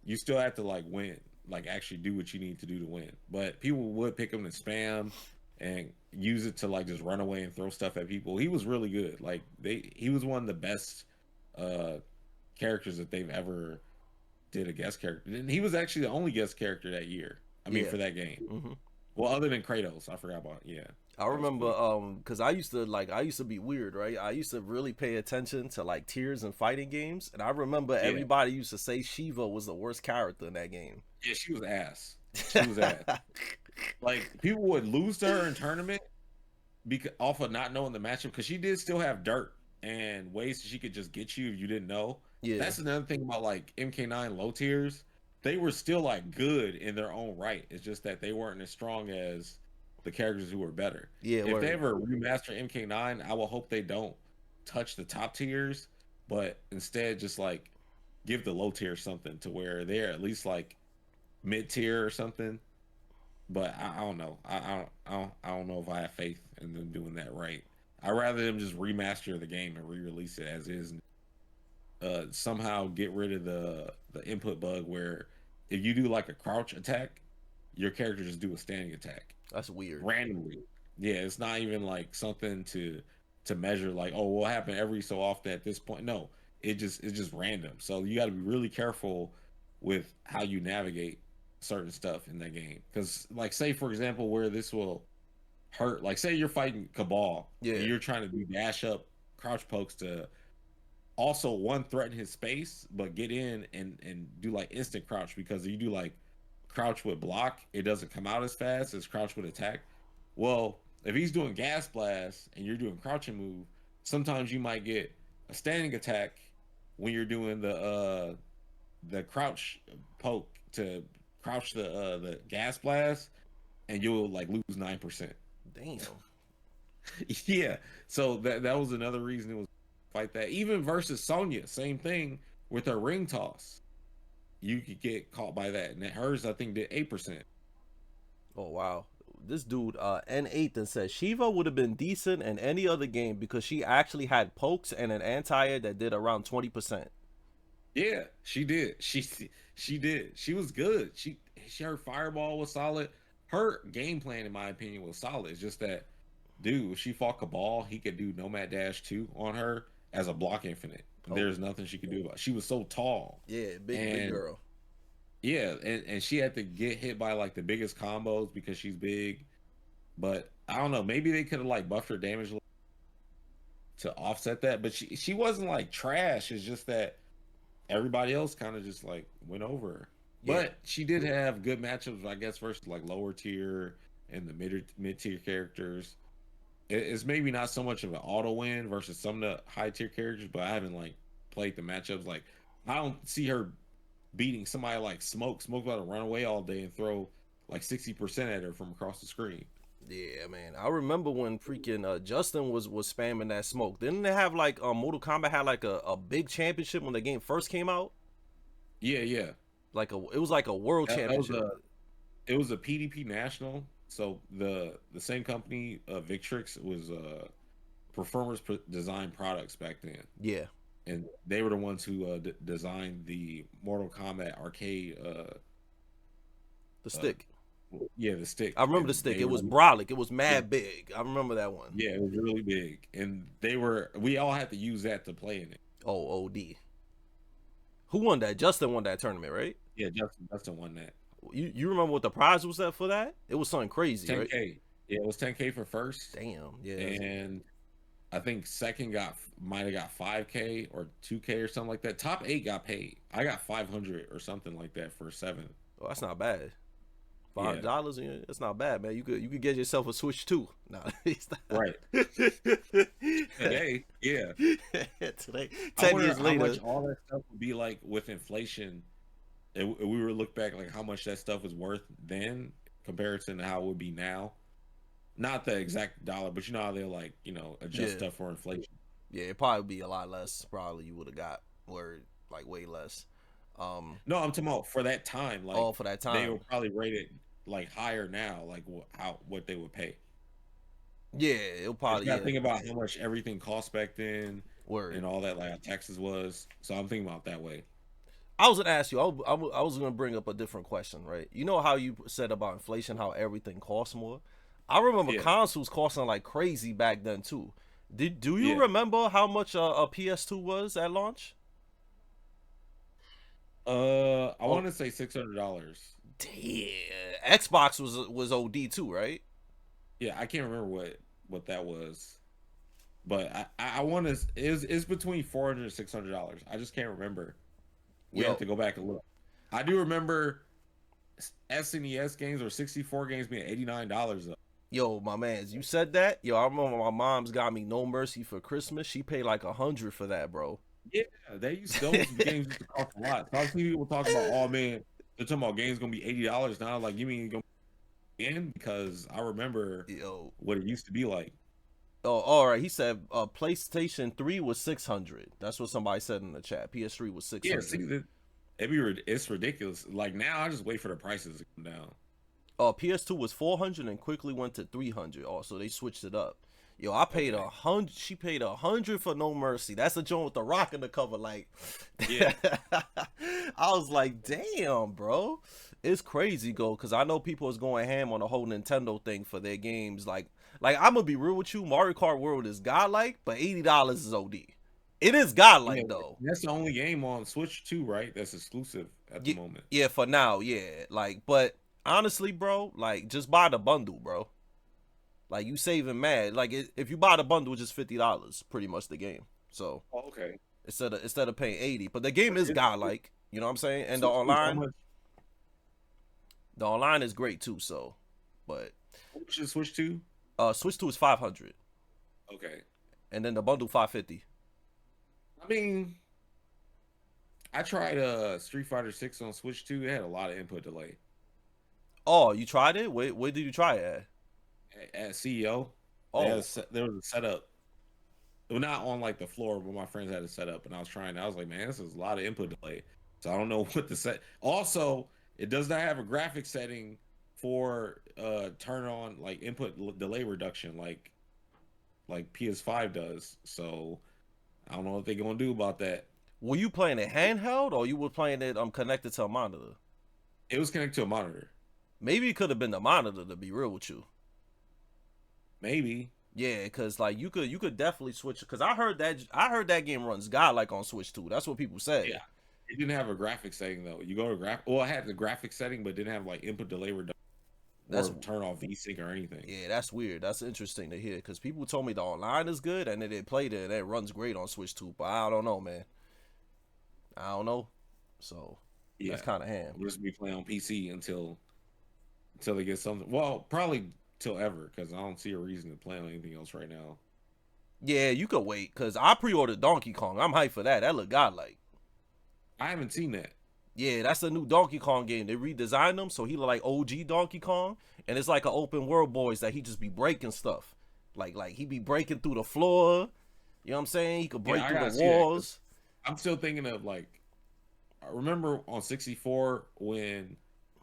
[SPEAKER 2] You still have to like win, like actually do what you need to do to win. But people would pick him to spam and use it to like just run away and throw stuff at people. He was really good. Like he was one of the best uh characters that they've ever did a guest character. And he was actually the only guest character that year. I mean
[SPEAKER 1] Yeah.
[SPEAKER 2] for that game.
[SPEAKER 1] Hmm.
[SPEAKER 2] Well, other than Kratos, I forgot about. Yeah,
[SPEAKER 1] I
[SPEAKER 2] that was
[SPEAKER 1] remember,
[SPEAKER 2] quick.
[SPEAKER 1] cause I used to be weird, right? I used to really pay attention to like tiers and fighting games, and I remember
[SPEAKER 2] Yeah,
[SPEAKER 1] everybody used to say Shiva was the worst character in that game.
[SPEAKER 2] yeah, she was ass. She was ass. Like people would lose to her in tournament because off of not knowing the matchup because she did still have dirt and ways she could just get you if you didn't know.
[SPEAKER 1] Yeah,
[SPEAKER 2] That's another thing about like MK9 low tiers. They were still like good in their own right. It's just that they weren't as strong as the characters who were better.
[SPEAKER 1] yeah,
[SPEAKER 2] If they
[SPEAKER 1] word.
[SPEAKER 2] ever remaster MK9, I will hope they don't touch the top tiers, but instead just like give the low tier something to where they're at least like mid tier or something. But I don't know. I don't know if I have faith in them doing that right. I rather them just remaster the game and re-release it as is. Somehow get rid of the input bug where if you do like a crouch attack, your character just do a standing attack
[SPEAKER 1] That's weird.
[SPEAKER 2] randomly. Yeah, it's not even like something to measure like oh what happened every so often at this point. No, it's just random. So you got to be really careful with how you navigate certain stuff in that game because like say for example where this will hurt like say you're fighting Cabal and
[SPEAKER 1] Yeah,
[SPEAKER 2] you're trying to do dash up crouch pokes to also one threaten his space but get in and do like instant crouch because if you do like crouch with block it doesn't come out as fast as crouch with attack. Well if he's doing gas blast and you're doing crouching move sometimes you might get a standing attack when you're doing the crouch poke to crouch the gas blast and you'll like lose 9%.
[SPEAKER 1] damn.
[SPEAKER 2] Yeah, so that was another reason it was fight that even versus Sonya same thing with her ring toss you could get caught by that and hers I think did 8%.
[SPEAKER 1] Oh wow. This dude, N8 then says Shiva would have been decent in any other game because she actually had pokes and an anti-air that did around 20%.
[SPEAKER 2] Yeah, she did. She did. She was good. She her fireball was solid. Her game plan, in my opinion, was solid. It's just that, dude, if she fought Cabal, he could do Nomad Dash 2 on her as a block infinite.
[SPEAKER 1] Oh
[SPEAKER 2] There's nothing she could do about it. She was so tall.
[SPEAKER 1] yeah, big
[SPEAKER 2] And
[SPEAKER 1] girl.
[SPEAKER 2] yeah, and she had to get hit by like the biggest combos because she's big. But I don't know, maybe they could have like buffed her damage to offset that. But she wasn't like trash. It's just that everybody else kind of just like went over her.
[SPEAKER 1] Yeah,
[SPEAKER 2] But she did have good matchups, I guess, versus like lower tier and the mid tier characters. It's maybe not so much of an auto win versus some of the high tier characters, but I haven't like played the matchups. Like I don't see her beating somebody like Smoke. Smoke about to run away all day and throw like 60% at her from across the screen.
[SPEAKER 1] yeah, man. I remember when freaking Justin was spamming that smoke. Didn't they have like Mortal Kombat had like a big championship when the game first came out?
[SPEAKER 2] Yeah, yeah.
[SPEAKER 1] Like it was like a world
[SPEAKER 2] That was
[SPEAKER 1] championship.
[SPEAKER 2] it was a PDP national. So the same company, Victrix, was Performance Design Products back then,
[SPEAKER 1] Yeah,
[SPEAKER 2] and they were the ones who designed the Mortal Kombat arcade.
[SPEAKER 1] the
[SPEAKER 2] Uh,
[SPEAKER 1] stick.
[SPEAKER 2] yeah, the
[SPEAKER 1] I
[SPEAKER 2] stick,
[SPEAKER 1] remember the
[SPEAKER 2] and
[SPEAKER 1] stick.
[SPEAKER 2] they
[SPEAKER 1] It
[SPEAKER 2] were
[SPEAKER 1] was brolic. It was mad big. I remember that one.
[SPEAKER 2] yeah, it was really big, and we all had to use that to play in it.
[SPEAKER 1] Oh, OD. Who won that? Justin won that tournament, right?
[SPEAKER 2] Yeah, Justin won that.
[SPEAKER 1] You remember what the prize was for that? It was something crazy, right?
[SPEAKER 2] 10K. Yeah, it was 10K for first,
[SPEAKER 1] Damn, yeah.
[SPEAKER 2] and I think second might have got 5K or 2K or something like that. Top 8 got paid. I got 500 or something like that for 7.
[SPEAKER 1] Oh, that's not bad.
[SPEAKER 2] Yeah,
[SPEAKER 1] $500, that's not bad, man. You could get yourself a Switch too. Nah, it's not.
[SPEAKER 2] right. Today, yeah.
[SPEAKER 1] Today,
[SPEAKER 2] I
[SPEAKER 1] 10
[SPEAKER 2] wonder
[SPEAKER 1] years
[SPEAKER 2] how
[SPEAKER 1] later.
[SPEAKER 2] much all that stuff would be like with inflation. And we were look back like how much that stuff was worth then, comparison to how it would be now. Not the exact dollar, but you know how they'll like adjust stuff for inflation.
[SPEAKER 1] Yeah, it'd probably be a lot less. Probably you would have got or like way less.
[SPEAKER 2] No, I'm talking about for that time. Like,
[SPEAKER 1] all for that time.
[SPEAKER 2] they were probably rated like higher now, like what they would pay.
[SPEAKER 1] Yeah, it'll probably.
[SPEAKER 2] You gotta think about how much everything cost back then,
[SPEAKER 1] Word.
[SPEAKER 2] and all that, like how Texas was. So I'm thinking about that way.
[SPEAKER 1] I was gonna ask you. I was gonna bring up a different question, right? You know how you said about inflation, how everything costs more. I remember consoles costing like crazy back then too. Do you remember how much a PS2 was at launch?
[SPEAKER 2] I want to say $600.
[SPEAKER 1] Damn, Xbox was OD too, right?
[SPEAKER 2] Yeah, I can't remember what that was, but I want to. It's between $400 and $600. I just can't remember. We have to go back and look. I do remember SNES games or 64 games being $89 though.
[SPEAKER 1] Yo, my man, you said that. Yo, I remember my mom's got me No Mercy for Christmas. She paid like $100 for that, bro.
[SPEAKER 2] Yeah, those games used to cost a lot. So I've seen people talking about, oh man, they're talking about games gonna be $80 now. Like, you mean it's gonna be in? Because I remember what it used to be like.
[SPEAKER 1] Oh, all right. He said PlayStation 3 was 600. That's what somebody said in the chat. PS3 was 600.
[SPEAKER 2] Yeah, it's ridiculous. Like now, I just wait for the prices to come down.
[SPEAKER 1] PS2 was 400 and quickly went to 300. Also, they switched it up. Yo, I paid 100. She paid 100 for No Mercy. That's the joint with the rock in the cover. Like,
[SPEAKER 2] yeah.
[SPEAKER 1] I was like, damn, bro, it's crazy, because I know people is going ham on the whole Nintendo thing for their games. Like I'm gonna be real with you. Mario Kart World is godlike, but $80 is OD. It is godlike though.
[SPEAKER 2] That's the only game on Switch too, right? That's exclusive at the moment.
[SPEAKER 1] Yeah, for now, yeah. Like, but honestly, bro, like just buy the bundle, bro. Like, you saving mad. Like, if you buy the bundle, it's just $50, pretty much the game. So,
[SPEAKER 2] okay.
[SPEAKER 1] Instead of paying 80, but the game is godlike. You know what I'm saying? And the online is great too. So, but
[SPEAKER 2] what should Switch to?
[SPEAKER 1] Switch 2 is 500.
[SPEAKER 2] Okay.
[SPEAKER 1] And then the bundle 550.
[SPEAKER 2] I mean, I tried Street Fighter 6 on Switch 2. It had a lot of input delay.
[SPEAKER 1] Oh, you tried it? Where did you try it at?
[SPEAKER 2] At CEO.
[SPEAKER 1] Oh,
[SPEAKER 2] there was a setup. Well, not on like the floor, but my friends had it set up, and I was trying. I was like, man, this is a lot of input delay. So I don't know what to set. Also, it does not have a graphic setting for turn on like input delay reduction like PS5 does. So I don't know what they're gonna do about that.
[SPEAKER 1] Were you playing it handheld or you were playing it connected to a monitor?
[SPEAKER 2] It was connected to a monitor.
[SPEAKER 1] Maybe it could have been the monitor, to be real with you.
[SPEAKER 2] Maybe.
[SPEAKER 1] Yeah, because like you could definitely switch, because I heard that game runs godlike on Switch 2. That's what people say.
[SPEAKER 2] Yeah. It didn't have a graphic setting though. You go to well, it had the graphic setting, but didn't have like input delay reduction or turn off VSync or anything.
[SPEAKER 1] Yeah, that's weird. That's interesting to hear, because people told me the online is good and then they played it and it runs great on Switch 2. But I don't know, man. I don't know. So that's kind of ham.
[SPEAKER 2] We'll just be playing on PC until they get something. Well, probably till ever, because I don't see a reason to play on anything else right now.
[SPEAKER 1] Yeah, you could wait, because I pre-ordered Donkey Kong. I'm hyped for that. That look godlike.
[SPEAKER 2] I haven't seen that.
[SPEAKER 1] Yeah, that's a new Donkey Kong game. They redesigned him, so he look like OG Donkey Kong, and it's like an open world boys that he just be breaking stuff. Like he be breaking through the floor. You know what I'm saying? He could break through the walls.
[SPEAKER 2] I'm still thinking of like, I remember on 64 when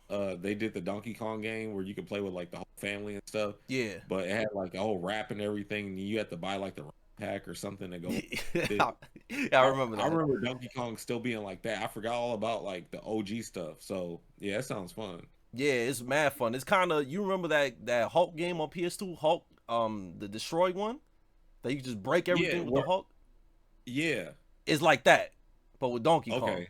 [SPEAKER 2] they did the Donkey Kong game where you could play with like the whole family and stuff.
[SPEAKER 1] Yeah.
[SPEAKER 2] But it had like the whole rap and everything, and you had to buy like the pack or something to go.
[SPEAKER 1] I remember that.
[SPEAKER 2] I remember Donkey Kong still being like that. I forgot all about like the OG stuff. So yeah, that sounds fun.
[SPEAKER 1] Yeah, it's mad fun. It's kind of, you remember that Hulk game on PS2, Hulk, the Destroy one, that you just break everything with the Hulk.
[SPEAKER 2] Yeah,
[SPEAKER 1] it's like that, but with Donkey Kong.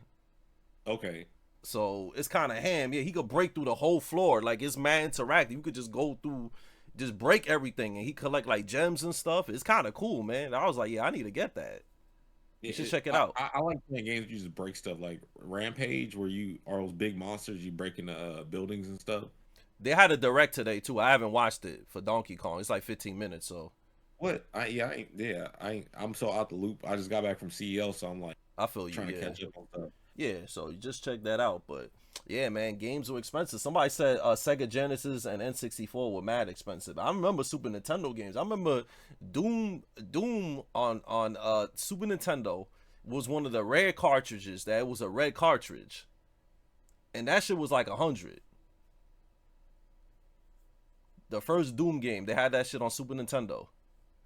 [SPEAKER 2] Okay.
[SPEAKER 1] So it's kind of ham. Yeah, he could break through the whole floor. Like it's mad interactive. You could just go through, just break everything, and he collect like gems and stuff. It's kind of cool, man. I was like, yeah, I need to get that. You should check it out.
[SPEAKER 2] I like playing games where you just break stuff like Rampage, where you are those big monsters, you break into buildings and stuff.
[SPEAKER 1] They had a direct today too. I haven't watched it for Donkey Kong. It's like 15 minutes, so
[SPEAKER 2] What? I'm so out the loop. I just got back from CEL, so I'm like
[SPEAKER 1] I feel you.
[SPEAKER 2] trying to
[SPEAKER 1] Yeah,
[SPEAKER 2] catch up on stuff.
[SPEAKER 1] yeah. So you just check that out. But yeah, man, games were expensive. Somebody said Sega Genesis and N64 were mad expensive. I remember Super Nintendo games. I remember Doom on Super Nintendo was one of the rare cartridges that was a red cartridge, and that shit was like 100. The first Doom game, they had that shit on Super Nintendo.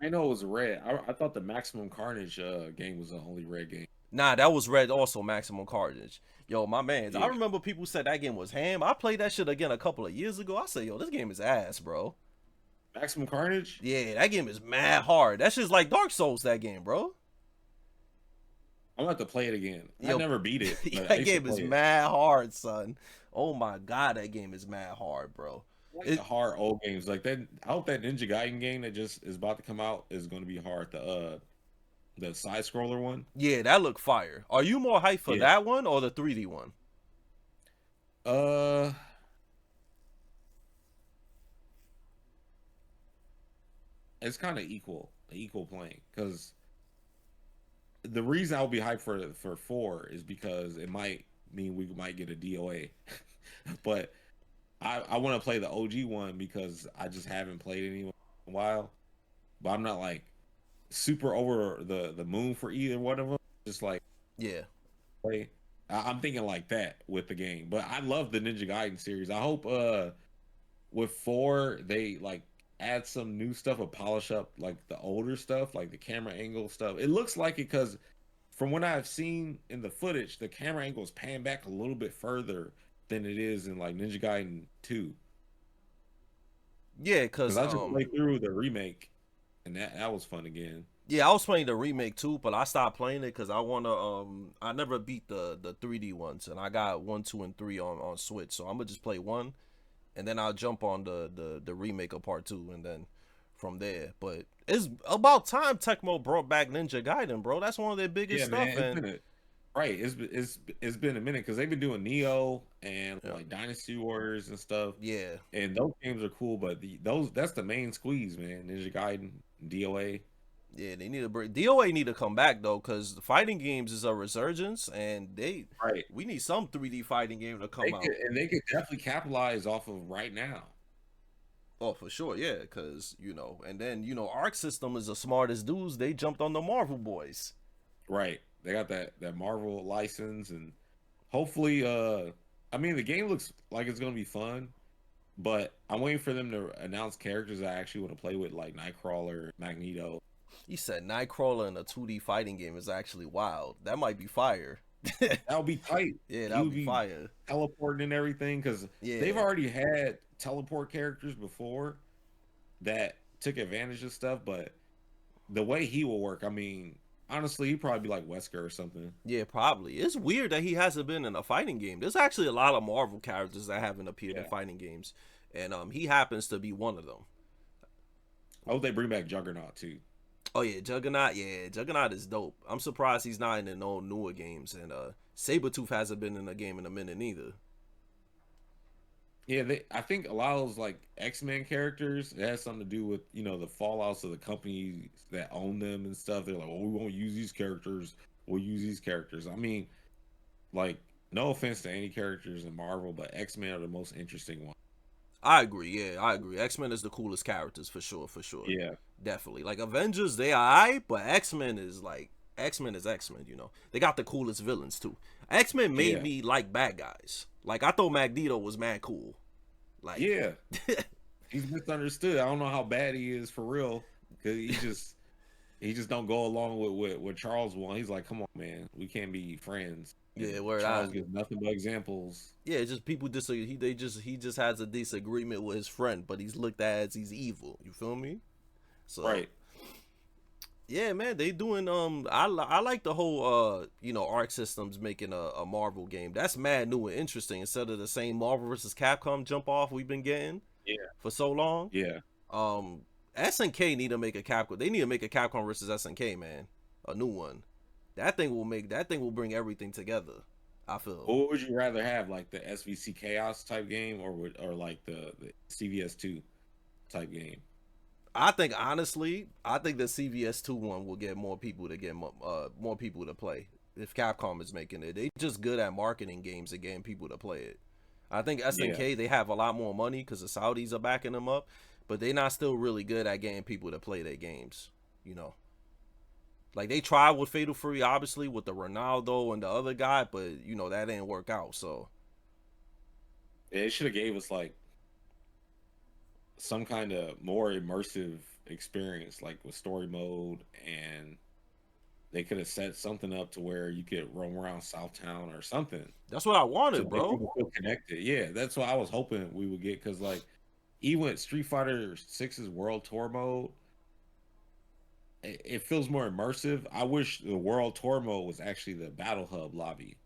[SPEAKER 2] I know it was red. I thought the Maximum Carnage game was the only red game.
[SPEAKER 1] Nah, that was red also, Maximum Carnage. Yo, my man, I
[SPEAKER 2] Yeah,
[SPEAKER 1] remember people said that game was ham. I played that shit again a couple of years ago. I said, yo, this game is ass, bro.
[SPEAKER 2] Maximum Carnage.
[SPEAKER 1] Yeah, that game is mad hard. That shit's like Dark Souls, that game, bro.
[SPEAKER 2] I'm gonna have to play it again. I
[SPEAKER 1] Yo,
[SPEAKER 2] never beat it, but I
[SPEAKER 1] that
[SPEAKER 2] used to
[SPEAKER 1] game is
[SPEAKER 2] play it.
[SPEAKER 1] mad hard, son. Oh my god, that game is mad hard, bro.
[SPEAKER 2] I like
[SPEAKER 1] It
[SPEAKER 2] the hard old games like that. I hope that Ninja Gaiden game that just is about to come out is going to be hard. The side scroller one.
[SPEAKER 1] Yeah, that look fire. Are you more hyped for
[SPEAKER 2] Yeah.
[SPEAKER 1] that one or the 3D one?
[SPEAKER 2] Uh, it's kind of equal playing because the reason I'll be hyped for four is because it might mean we might get a DOA, but I want to play the OG one because I just haven't played it in a while. But I'm not like super over the moon for either one of them. Just like
[SPEAKER 1] Yeah.
[SPEAKER 2] play. I'm thinking like that with the game. But I love the Ninja Gaiden series. I hope with four they like add some new stuff or polish up like the older stuff, like the camera angle stuff. It looks like it because from what I've seen in the footage, the camera angle is panned back a little bit further than it is in like Ninja Gaiden 2.
[SPEAKER 1] Yeah,
[SPEAKER 2] Because
[SPEAKER 1] cause
[SPEAKER 2] I just played through the remake and that was fun again.
[SPEAKER 1] yeah, I was playing the remake too, but I stopped playing it because I wanna I never beat the 3D ones, and I got 1, 2, and 3 on Switch, so I'm gonna just play one, and then I'll jump on the remake of part 2, and then from there. But it's about time Tecmo brought back Ninja Gaiden, bro. That's one of their biggest
[SPEAKER 2] Yeah,
[SPEAKER 1] stuff,
[SPEAKER 2] man,
[SPEAKER 1] and
[SPEAKER 2] right. It's been a minute because they've been doing Neo and
[SPEAKER 1] yeah,
[SPEAKER 2] like Dynasty Warriors and stuff,
[SPEAKER 1] yeah,
[SPEAKER 2] and those games are cool. But those that's the main squeeze, man. Ninja Gaiden, DOA.
[SPEAKER 1] yeah. They need to bring DOA need to come back though, because the fighting games is a resurgence, and
[SPEAKER 2] Right.
[SPEAKER 1] we need some 3D fighting game to come out.
[SPEAKER 2] They could definitely capitalize off of right now.
[SPEAKER 1] Oh, for sure, yeah, because and then Arc System is the smartest dudes. They jumped on the Marvel boys.
[SPEAKER 2] Right. They got that Marvel license and hopefully I mean the game looks like it's gonna be fun, but I'm waiting for them to announce characters I actually want to play with like Nightcrawler, Magneto.
[SPEAKER 1] He said Nightcrawler in a 2D fighting game is actually wild. That might be fire.
[SPEAKER 2] That would be tight.
[SPEAKER 1] Yeah,
[SPEAKER 2] He
[SPEAKER 1] that
[SPEAKER 2] would
[SPEAKER 1] would be
[SPEAKER 2] be
[SPEAKER 1] fire.
[SPEAKER 2] teleporting and everything because they've
[SPEAKER 1] Yeah,
[SPEAKER 2] already had teleport characters before that took advantage of stuff, but the way he will work, I mean, honestly, he'd probably be like Wesker or something.
[SPEAKER 1] yeah, probably. It's weird that he hasn't been in a fighting game. There's actually a lot of Marvel characters that haven't appeared in
[SPEAKER 2] Yeah.
[SPEAKER 1] fighting games, and he happens to be one of them.
[SPEAKER 2] I hope they bring back Juggernaut too.
[SPEAKER 1] Oh yeah, Juggernaut. Yeah, Juggernaut is dope. I'm surprised he's not in the no newer games, and Sabretooth hasn't been in a game in a minute neither.
[SPEAKER 2] Yeah, I think a lot of those like X-Men characters, it has something to do with, the fallouts of the companies that own them and stuff. They're like, "Oh, we won't use these characters. We'll use these characters." I mean, like, no offense to any characters in Marvel, but X-Men are the most interesting one.
[SPEAKER 1] I agree. Yeah, I agree. X-Men is the coolest characters for sure. For sure.
[SPEAKER 2] Yeah.
[SPEAKER 1] Definitely. Like Avengers, they are alright, but X-Men is like X-Men is X-Men. They got the coolest villains too. X-Men made
[SPEAKER 2] Yeah.
[SPEAKER 1] me like bad guys. Like I thought Magneto was mad cool. Like
[SPEAKER 2] Yeah. He's misunderstood. I don't know how bad he is for real because he just don't go along with what Charles wants. He's like, "Come on, man, we can't be friends."
[SPEAKER 1] yeah,
[SPEAKER 2] And
[SPEAKER 1] word
[SPEAKER 2] Charles
[SPEAKER 1] out.
[SPEAKER 2] gives nothing but examples.
[SPEAKER 1] Yeah, just people disagree. He just has a disagreement with his friend, but he's looked at as he's evil. You feel me? So
[SPEAKER 2] Right.
[SPEAKER 1] Yeah, man, they doing I like the whole Arc Systems making a Marvel game. That's mad new and interesting instead of the same Marvel versus Capcom jump off we've been getting
[SPEAKER 2] Yeah,
[SPEAKER 1] for so long.
[SPEAKER 2] yeah.
[SPEAKER 1] Um SNK need to make a Capcom. They need to make a Capcom versus SNK, man. A new one. That thing will bring everything together. I feel.
[SPEAKER 2] What would you rather have, like the SVC Chaos type game, or like the CVS2 type game?
[SPEAKER 1] I think the CVS2 one will get more people to more people to play if Capcom is making it. They just good at marketing games and getting people to play it. I think
[SPEAKER 2] Yeah,
[SPEAKER 1] SNK they have a lot more money because the Saudis are backing them up, but they're not still really good at getting people to play their games. You know, like they tried with Fatal Fury, obviously with the Ronaldo and the other guy, but that didn't work out. So
[SPEAKER 2] they should have gave us like some kind of more immersive experience, like with story mode, and they could have set something up to where you could roam around Southtown or something
[SPEAKER 1] that's what I
[SPEAKER 2] to
[SPEAKER 1] wanted,
[SPEAKER 2] make
[SPEAKER 1] bro.
[SPEAKER 2] people feel connected. Yeah, that's what I was hoping we would get, because like even with Street Fighter Six's World Tour mode, it feels more immersive. I wish the World Tour mode was actually the Battle Hub lobby,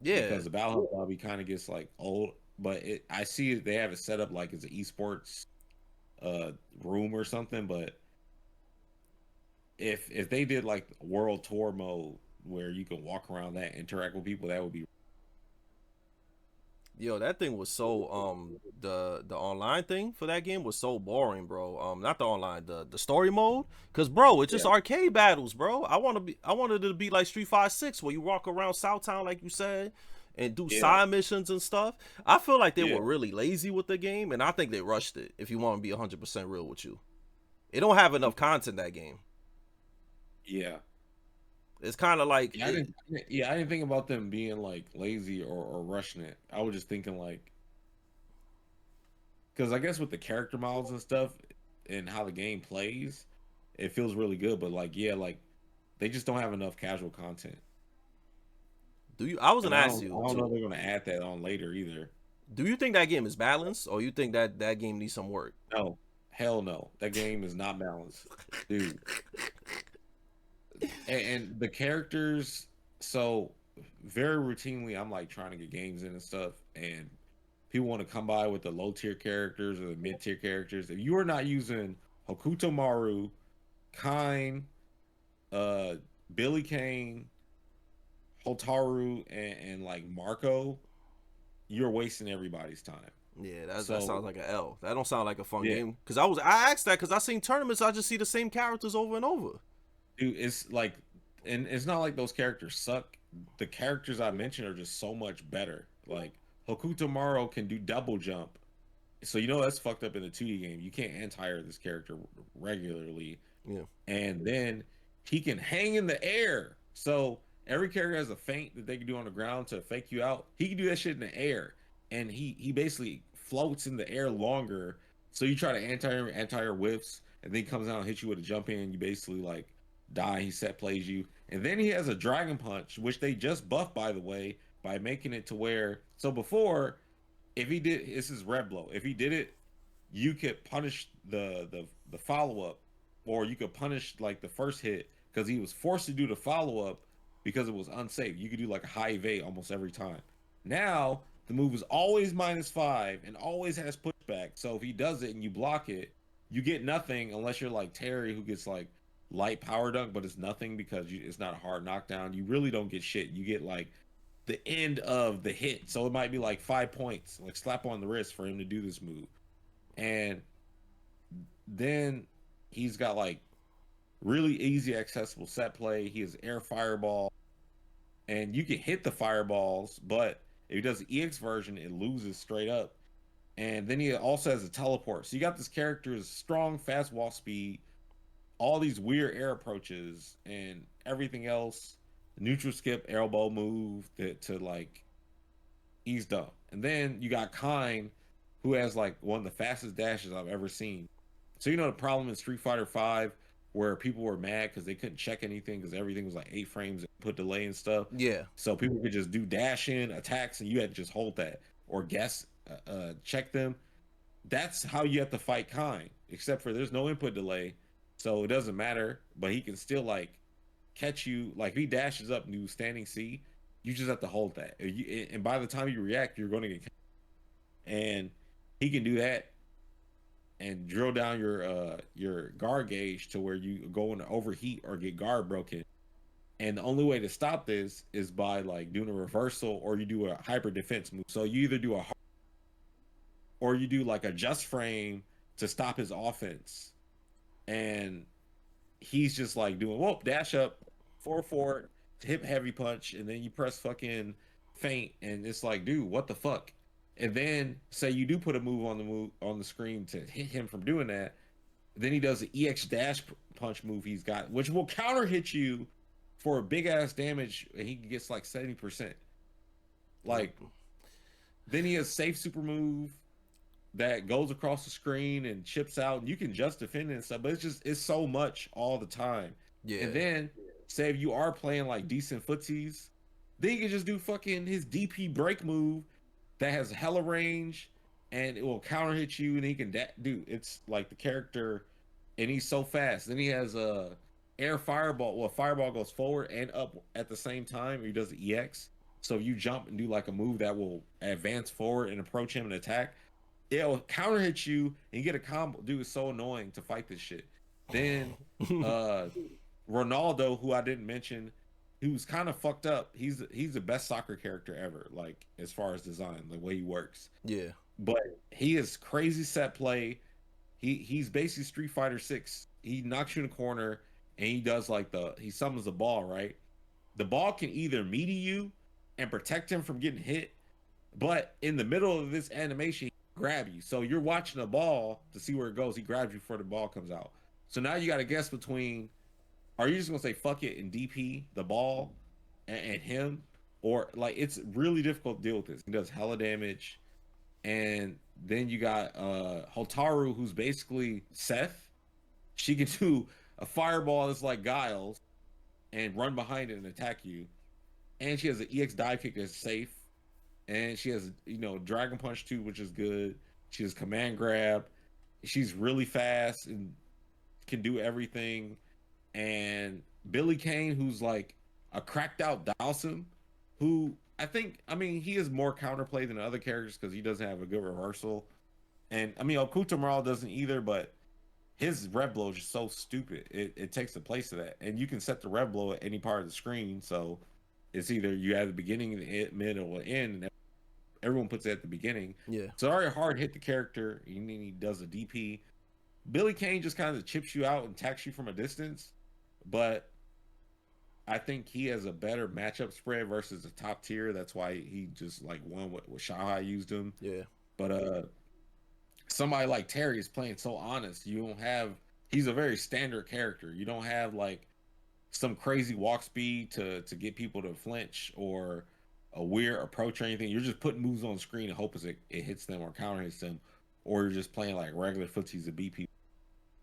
[SPEAKER 1] Yeah,
[SPEAKER 2] because the Battle Hub lobby kind of gets like old. But I see they have it set up like it's an esports uh room or something. But if they did like World Tour mode where you can walk around that, interact with people, that would be.
[SPEAKER 1] yo, that thing was so the online thing for that game was so boring, bro. Not the online, the story mode, cause bro, it's just
[SPEAKER 2] Yeah,
[SPEAKER 1] arcade battles, bro. I wanted it to be like Street Fighter 6 where you walk around Southtown like you said, and do
[SPEAKER 2] yeah,
[SPEAKER 1] side missions and stuff. I feel like they
[SPEAKER 2] yeah,
[SPEAKER 1] were really lazy with the game, and I think they rushed it. If you want to be 100% real with you, it don't have enough content that game.
[SPEAKER 2] yeah.
[SPEAKER 1] It's kind of like
[SPEAKER 2] Yeah, I didn't think about them being like lazy or rushing it. I was just thinking like, because I guess with the character models and stuff and how the game plays, it feels really good. But like, yeah, like they just don't have enough casual content,
[SPEAKER 1] do you? I was
[SPEAKER 2] and
[SPEAKER 1] gonna ask
[SPEAKER 2] I
[SPEAKER 1] you,
[SPEAKER 2] don't know if they're gonna add that on later either.
[SPEAKER 1] do you think that game is balanced, or you think that game needs some work?
[SPEAKER 2] No, hell no, that game is not balanced, dude. And the characters, so very routinely, I'm like trying to get games in and stuff, and people want to come by with the low tier characters or the mid tier characters. If you are not using Hokuto Maru, Kine, uh, Billy Kane, Hotaru, and like Marco, you're wasting everybody's time.
[SPEAKER 1] Yeah, that sounds
[SPEAKER 2] So
[SPEAKER 1] like an L. That don't sound like a fun
[SPEAKER 2] yeah,
[SPEAKER 1] game. Cause I asked that because I seen tournaments. I just see the same characters over and over.
[SPEAKER 2] dude, it's like, and it's not like those characters suck. The characters I mentioned are just so much better. Like Hokuto Maru can do double jump, so that's fucked up in the 2D game. You can't anti-air this character regularly,
[SPEAKER 1] Yeah,
[SPEAKER 2] and then he can hang in the air. So every character has a feint that they can do on the ground to fake you out. He can do that shit in the air, and he basically floats in the air longer. So you try to anti-air whiffs, and then he comes out and hits you with a jump in. You basically like die. He set plays you, and then he has a dragon punch, which they just buffed, by the way, by making it to where, so before, if he did, this is red blow. If he did it, you could punish the follow up, or you could punish like the first hit, because he was forced to do the follow up because it was unsafe. You could do like a high evade almost every time. Now the move is always -5 and always has pushback. So if he does it and you block it, you get nothing unless you're like Terry, who gets like light power dunk, but it's nothing because it's not a hard knockdown. You really don't get shit. You get like the end of the hit. So it might be like 5 points, like slap on the wrist for him to do this move. And then he's got like really easy accessible set play. He has air fireball, and you can hit the fireballs, but if he does the EX version, it loses straight up. And then he also has a teleport. So you got this character's strong, fast wall speed, all these weird air approaches, and everything else. Neutral skip, elbow move to like ease dump. And then you got Kine, who has like one of the fastest dashes I've ever seen. So the problem in Street Fighter Five, where people were mad because they couldn't check anything because everything was like 8 frames and put delay and stuff.
[SPEAKER 1] yeah,
[SPEAKER 2] So people could just do dash in attacks, and you had to just hold that or guess, check them. That's how you have to fight Kine. Except for there's no input delay, so it doesn't matter. But he can still like catch you. Like if he dashes up and do standing C, you just have to hold that. And by the time you react, you're going to get. And he can do that and drill down your guard gauge to where you go into overheat or get guard broken. And the only way to stop this is by like doing a reversal or you do a hyper defense move. So you either do a or you do like a just frame to stop his offense. And he's just like doing whoop, dash up, forward, hip heavy punch, and then you press fucking feint, and it's like, dude, what the fuck? And then say you do put a move on the screen to hit him from doing that. Then he does the EX dash punch move he's got, which will counter hit you for a big ass damage, and he gets like 70%.
[SPEAKER 1] Yep.
[SPEAKER 2] Like then he has safe super move that goes across the screen and chips out, and you can just defend it and stuff, but it's so much all the time. And
[SPEAKER 1] Yeah.
[SPEAKER 2] then say if you are playing like decent footsies, then you can just do fucking his DP break move that has hella range and it will counter hit you and he can do it's like the character and he's so fast. Then he has a air fireball. Well, fireball goes forward and up at the same time. He does the EX. So you jump and do like a move that will advance forward and approach him and attack, it'll counter hit you and you get a combo. Dude, it's so annoying to fight this shit. Then uh Ronaldo, who I didn't mention, he was kind of fucked up. He's the best soccer character ever, like as far as design, the way he works.
[SPEAKER 1] Yeah.
[SPEAKER 2] But he is crazy set play. He's basically Street Fighter 6. He knocks you in the corner and he does like he summons the ball, right? The ball can either meet you and protect him from getting hit, but in the middle of this animation, he grab you. So you're watching the ball to see where it goes. He grabs you before the ball comes out. So now you got to guess between are you just gonna say fuck it and DP the ball and him, or like it's really difficult to deal with this. He does hella damage, and then you got Hotaru, who's basically Seth. She can do a fireball that's like Giles and run behind it and attack you, and she has an EX dive kick that's safe, and she has Dragon Punch too, which is good. She has command grab. She's really fast and can do everything. And Billy Kane, who's like a cracked out Dawson, who I mean, he is more counterplay than other characters because he doesn't have a good reversal. And I mean, Okuta Morale doesn't either, but his rev blow is just so stupid. It takes the place of that. And you can set the rev blow at any part of the screen. So it's either you have the beginning, the mid, or end, and everyone puts it at the beginning.
[SPEAKER 1] Yeah.
[SPEAKER 2] So already hard hit the character, and then he does a DP. Billy Kane just kind of chips you out and attacks you from a distance, but I think he has a better matchup spread versus the top tier. That's why he just like won with Shanghai used him.
[SPEAKER 1] Yeah.
[SPEAKER 2] But somebody like Terry is playing so honest. You don't have he's a very standard character. You don't have like some crazy walk speed to get people to flinch or a weird approach or anything. You're just putting moves on the screen and hoping it hits them or counter hits them, or you're just playing like regular footsies to beat people.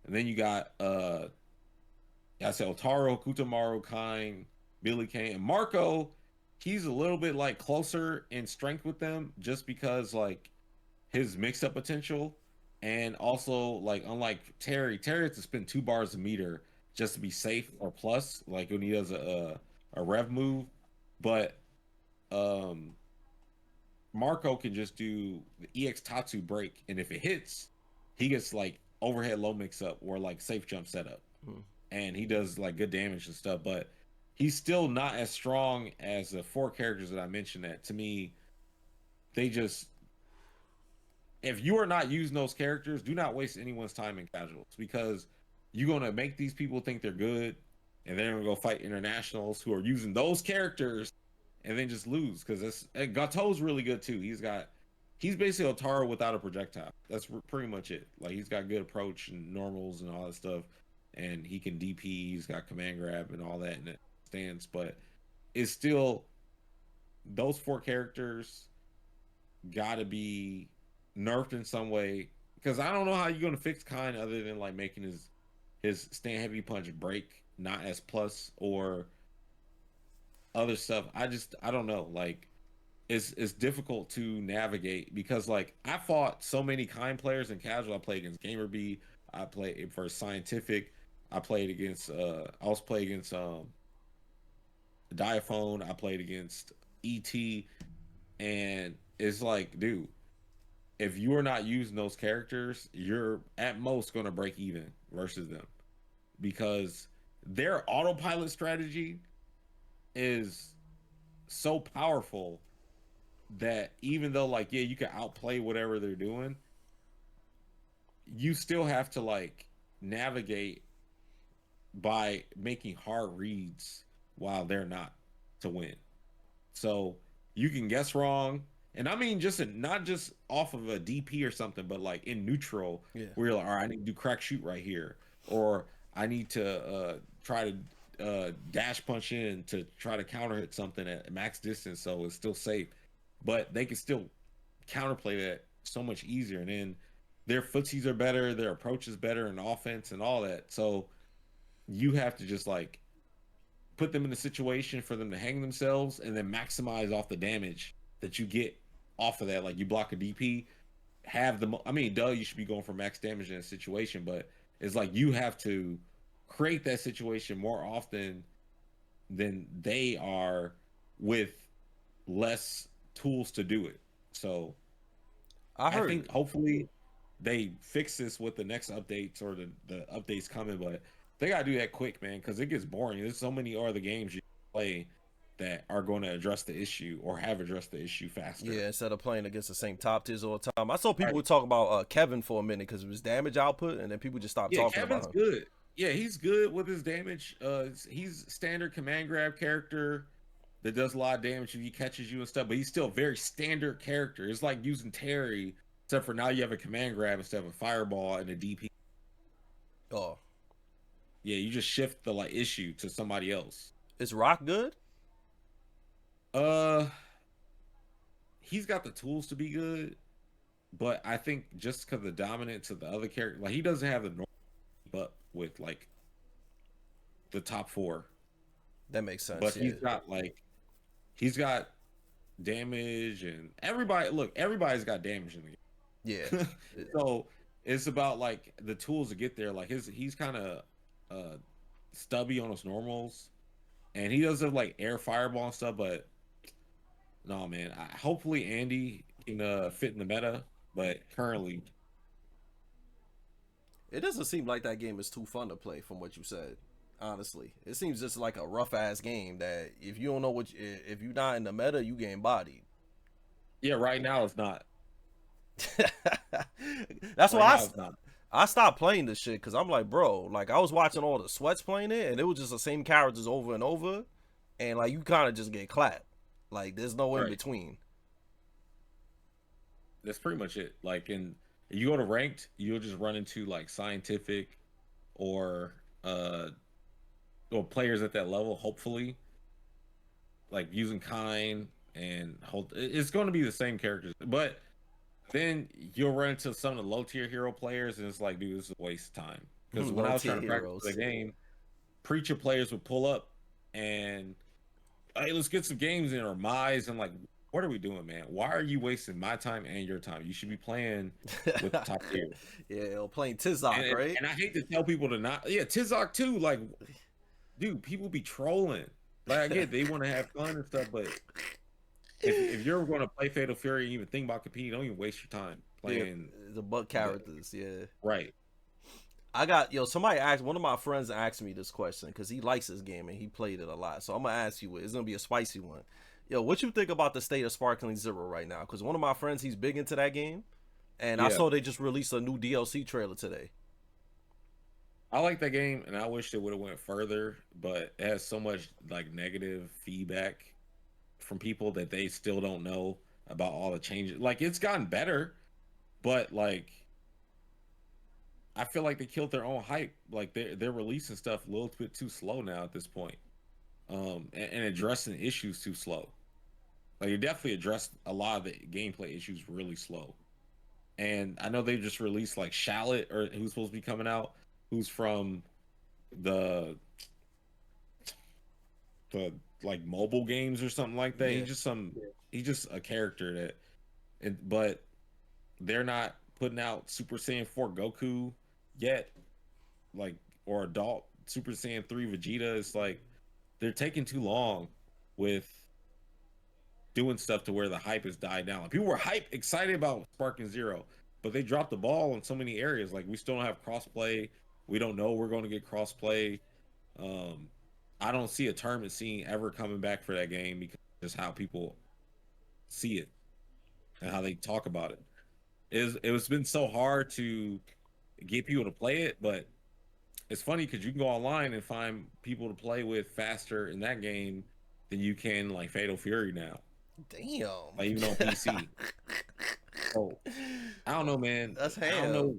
[SPEAKER 2] And then you got I said Otaro, Kutamaru, Kine, Billy Kane, and Marco. He's a little bit like closer in strength with them just because like his mix-up potential, and also like unlike Terry has to spend 2 bars a meter just to be safe or plus, like when he does a rev move. But Marco can just do the EX Tatsu break, and if it hits, he gets like overhead low mix-up or like safe jump setup. And he does like good damage and stuff, but he's still not as strong as the 4 characters that I mentioned. That to me, they just if you are not using those characters, do not waste anyone's time in casuals because you're gonna make these people think they're good, and they're gonna go fight internationals who are using those characters, and then just lose because this. And Gato's really good too. He's basically Otaro without a projectile. That's pretty much it. Like he's got good approach and normals and all that stuff, and he can DP. He's got command grab and all that in it stance, but it's still those 4 characters gotta be nerfed in some way because I don't know how you're gonna fix Kine other than like making his stand heavy punch break not as plus or other stuff. I don't know. Like it's difficult to navigate because like I fought so many Kine players in casual. I played against Gamer B. I played for Scientific. I played against I was playing against Diaphone, I played against ET, and it's like, dude, if you are not using those characters, you're at most gonna break even versus them because their autopilot strategy is so powerful that even though like yeah, you can outplay whatever they're doing, you still have to like navigate by making hard reads while they're not to win. So you can guess wrong. And I mean just not just off of a DP or something, but like in neutral
[SPEAKER 1] Yeah.
[SPEAKER 2] where you're like, all right, I need to do crack shoot right here. Or I need to try to dash punch in to try to counter hit something at max distance so it's still safe. But they can still counterplay that so much easier. And then their footsies are better, their approach is better in offense and all that. So you have to just like put them in a situation for them to hang themselves and then maximize off the damage that you get off of that. Like you block a DP, have the I mean, duh, you should be going for max damage in a situation, but it's like you have to create that situation more often than they are with less tools to do it. So
[SPEAKER 1] I
[SPEAKER 2] I
[SPEAKER 1] heard.
[SPEAKER 2] think hopefully they fix this with the next updates or the updates coming, but they gotta do that quick, man, because it gets boring. There's so many other games you play that are going to address the issue or have addressed the issue faster.
[SPEAKER 1] Yeah, instead of playing against the same top tiers all the time. I saw people
[SPEAKER 2] Right.
[SPEAKER 1] would talk about Kevin for a minute because of his damage output, and then people just stopped
[SPEAKER 2] Yeah,
[SPEAKER 1] talking about
[SPEAKER 2] Kevin's
[SPEAKER 1] him.
[SPEAKER 2] good. Yeah, he's good with his damage. He's standard command grab character that does a lot of damage if he catches you and stuff, but he's still a very standard character. It's like using Terry, except for now you have a command grab instead of a fireball and a DP.
[SPEAKER 1] Oh,
[SPEAKER 2] Yeah, you just shift the like issue to somebody else.
[SPEAKER 1] is Rock good?
[SPEAKER 2] Uh, he's got the tools to be good, but I think just because the dominance of the other character, like he doesn't have the normal keep up with like the top four,
[SPEAKER 1] That makes
[SPEAKER 2] but
[SPEAKER 1] sense. Yeah.
[SPEAKER 2] he's got damage and everybody. Look, everybody's got damage in
[SPEAKER 1] Yeah.
[SPEAKER 2] the game, so it's about like the tools to get there. Like he's kind of uh stubby on his normals, and he does have like air fireball and stuff, but no, man. Hopefully Andy can fit in the meta, but currently,
[SPEAKER 1] It doesn't seem like that game is too fun to play from what you said. Honestly, it seems just like a rough ass game that if you don't know if you're not in the meta, you getting bodied.
[SPEAKER 2] yeah, right now it's not.
[SPEAKER 1] That's
[SPEAKER 2] Right
[SPEAKER 1] why
[SPEAKER 2] now it's not.
[SPEAKER 1] I stopped playing this shit because I'm like, bro, like I was watching all the sweats playing it, and it was just the same characters over and over, and like you kind of just get clapped. Like there's no in
[SPEAKER 2] Right.
[SPEAKER 1] between.
[SPEAKER 2] That's pretty much it. Like, in you go to ranked, you'll just run into like scientific or uh or players at that level. Hopefully, like using kind and hold. It's going to be the same characters, but then you'll run into some of the low tier hero players, and it's like, dude, this is a waste of time. Because when
[SPEAKER 1] Low
[SPEAKER 2] I was
[SPEAKER 1] tier
[SPEAKER 2] trying to practice for the
[SPEAKER 1] heroes.
[SPEAKER 2] game, preacher players would pull up and hey, let's get some games in or Mize. I'm like, what are we doing, man? Why are you wasting my time and your time? You should be playing with the top tier.
[SPEAKER 1] Yeah, playing Tizok,
[SPEAKER 2] And
[SPEAKER 1] right?
[SPEAKER 2] and I hate to tell people to not, yeah, Tizok too. Like, dude, people be trolling. Like, I get they want to have fun and stuff, but if you're going to play Fatal Fury and even think about competing, don't even waste your time
[SPEAKER 1] Yeah,
[SPEAKER 2] playing
[SPEAKER 1] the butt
[SPEAKER 2] the
[SPEAKER 1] characters. Yeah,
[SPEAKER 2] right.
[SPEAKER 1] I got somebody asked one of my friends asked me this question because he likes this game and he played it a lot. So I'm gonna ask you it. It's gonna be a spicy one. Yo, what you think about the state of Sparkling Zero right now? Because one of my friends he's big into that game, and I
[SPEAKER 2] Yeah,
[SPEAKER 1] saw they just released a new DLC trailer today.
[SPEAKER 2] I like that game, and I wish it would have went further, but it has so much like negative feedback from people that they still don't know about all the changes. Like it's gotten better, but like I feel like they killed their own hype. Like they're releasing stuff a little bit too slow now at this point. And addressing issues too slow. Like it definitely addressed a lot of the gameplay issues really slow. And I know they just released like Shallot or who's supposed to be coming out, who's from the the like mobile games or something like that.
[SPEAKER 1] Yeah,
[SPEAKER 2] He's just a character that but they're not putting out Super Saiyan 4 Goku yet. Like or adult Super Saiyan 3 Vegeta. It's like they're taking too long with doing stuff to where the hype has died down. Like, people were excited about Sparking Zero, but they dropped the ball in so many areas. Like, we still don't have crossplay. We don't know we're going to get crossplay. Um, I don't see a tournament scene ever coming back for that game because just how people see it and how they talk about it. It was been so hard to get people to play it, but it's funny because you can go online and find people to play with faster in that game than you can like Fatal Fury now.
[SPEAKER 1] Damn.
[SPEAKER 2] Like, even on PC. So I don't know, man.
[SPEAKER 1] That's
[SPEAKER 2] I don't
[SPEAKER 1] ham.
[SPEAKER 2] know.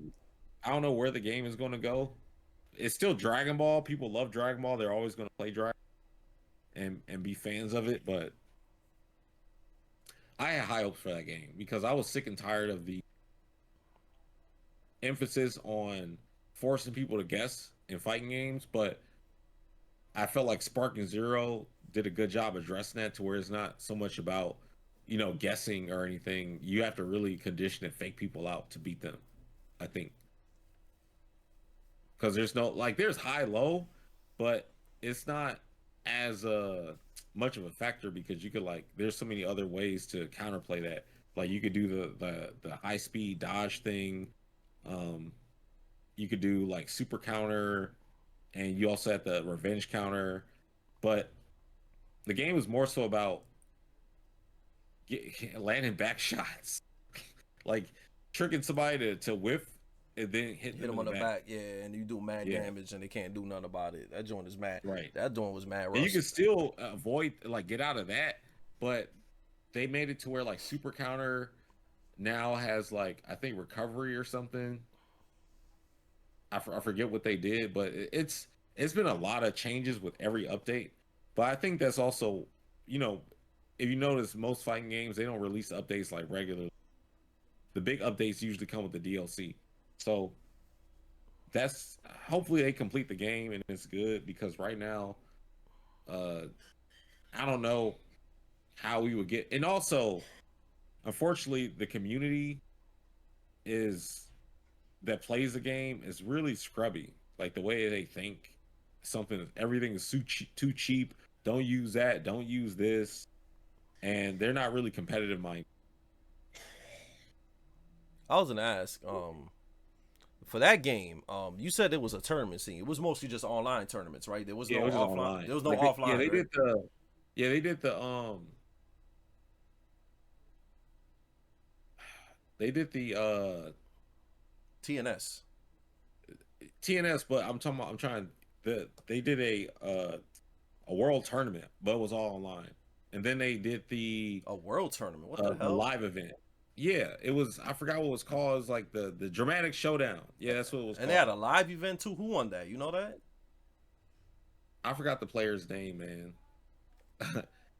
[SPEAKER 2] I don't know where the game is going to go. It's still Dragon Ball. People love Dragon Ball. They're always going to play Dragon and be fans of it. But I had high hopes for that game because I was sick and tired of the emphasis on forcing people to guess in fighting games. But I felt like Sparking Zero did a good job addressing that to where it's not so much about, guessing or anything. You have to really condition and fake people out to beat them, I think. Because there's no, like, there's high low, but it's not as much of a factor because you could, like, there's so many other ways to counterplay that. Like, you could do the high speed dodge thing. You could do like super counter, and you also have the revenge counter. But the game is more so about landing back shots, like tricking somebody to whiff and then hit
[SPEAKER 1] Hit
[SPEAKER 2] them
[SPEAKER 1] them
[SPEAKER 2] in
[SPEAKER 1] on
[SPEAKER 2] the
[SPEAKER 1] the
[SPEAKER 2] back.
[SPEAKER 1] back, yeah, and you do mad
[SPEAKER 2] Yeah,
[SPEAKER 1] damage, and they can't do nothing about it. That joint is mad.
[SPEAKER 2] right.
[SPEAKER 1] That joint was mad
[SPEAKER 2] And you can
[SPEAKER 1] rusty.
[SPEAKER 2] still avoid, like, get out of that, but they made it to where like super counter now has, like, I think recovery or something. I forget what they did, but it's been a lot of changes with every update. But I think that's also, you know, if you notice, most fighting games, they don't release updates like regularly. The big updates usually come with the DLC. So that's, hopefully they complete the game and it's good, because right now, uh I don't know how we would get. And also, unfortunately, the community is that plays the game is really scrubby. Like, the way they think, everything is too cheap. Don't use that. Don't use this. And they're not really competitive minded.
[SPEAKER 1] I was gonna ask, for that game, you said it was a tournament scene. It was mostly just online tournaments, right? There was
[SPEAKER 2] Yeah,
[SPEAKER 1] no
[SPEAKER 2] it was just
[SPEAKER 1] offline.
[SPEAKER 2] online.
[SPEAKER 1] There was no
[SPEAKER 2] Like,
[SPEAKER 1] offline, right?
[SPEAKER 2] they did the
[SPEAKER 1] TNS.
[SPEAKER 2] TNS, but they did a world tournament, but it was all online. And then they did
[SPEAKER 1] A world tournament. What the
[SPEAKER 2] the
[SPEAKER 1] hell?
[SPEAKER 2] live event. Yeah, it was, I forgot what it was called. It was like the dramatic showdown. Yeah, that's what it was
[SPEAKER 1] And they had
[SPEAKER 2] called.
[SPEAKER 1] a live event too. Who won that? You know that?
[SPEAKER 2] I forgot the player's name, man.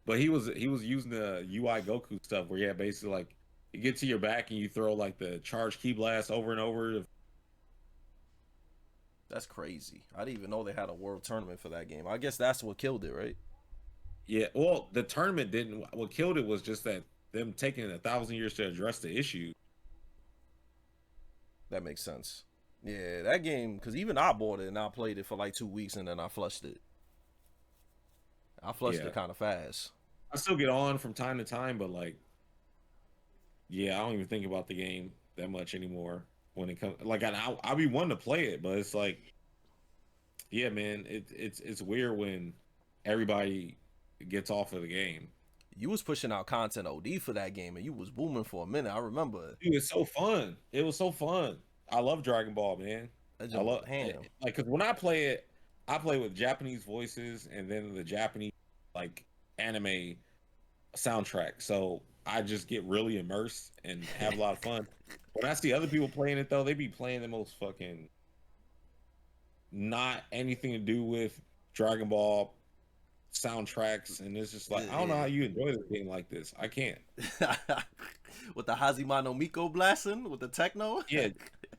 [SPEAKER 2] But he was using the UI Goku stuff where, yeah, basically, like, you get to your back and you throw like the charge key blast over and over.
[SPEAKER 1] That's crazy. I didn't even know they had a world tournament for that game. I guess that's what killed it, right?
[SPEAKER 2] Yeah, well, the tournament didn't. What killed it was just that them taking 1,000 years to address the issue.
[SPEAKER 1] That makes sense. Yeah, that game, because even I bought it and I played it for like 2 weeks and then I flushed it. I flushed
[SPEAKER 2] Yeah,
[SPEAKER 1] it kind of fast.
[SPEAKER 2] I still get on from time to time, but, like, yeah, I don't even think about the game that much anymore when it comes. Like, I'll be wanting to play it, but it's like, yeah, man, it's weird when everybody gets off of the game.
[SPEAKER 1] You was pushing out content OD for that game and you was booming for a minute. I remember.
[SPEAKER 2] Dude, it's so fun. It was so fun. I love Dragon Ball, man.
[SPEAKER 1] That
[SPEAKER 2] I
[SPEAKER 1] joint was
[SPEAKER 2] love
[SPEAKER 1] ham.
[SPEAKER 2] like, because when I play it, I play with Japanese voices and then the Japanese, like, anime soundtrack. So I just get really immersed and have a lot of fun. When I see other people playing it, though, they be playing the most fucking not anything to do with Dragon Ball soundtracks, and it's just like, I don't know how
[SPEAKER 1] Yeah.
[SPEAKER 2] you enjoy this game like this. I can't.
[SPEAKER 1] With the Hazima no Miko blasting with the techno.
[SPEAKER 2] Yeah,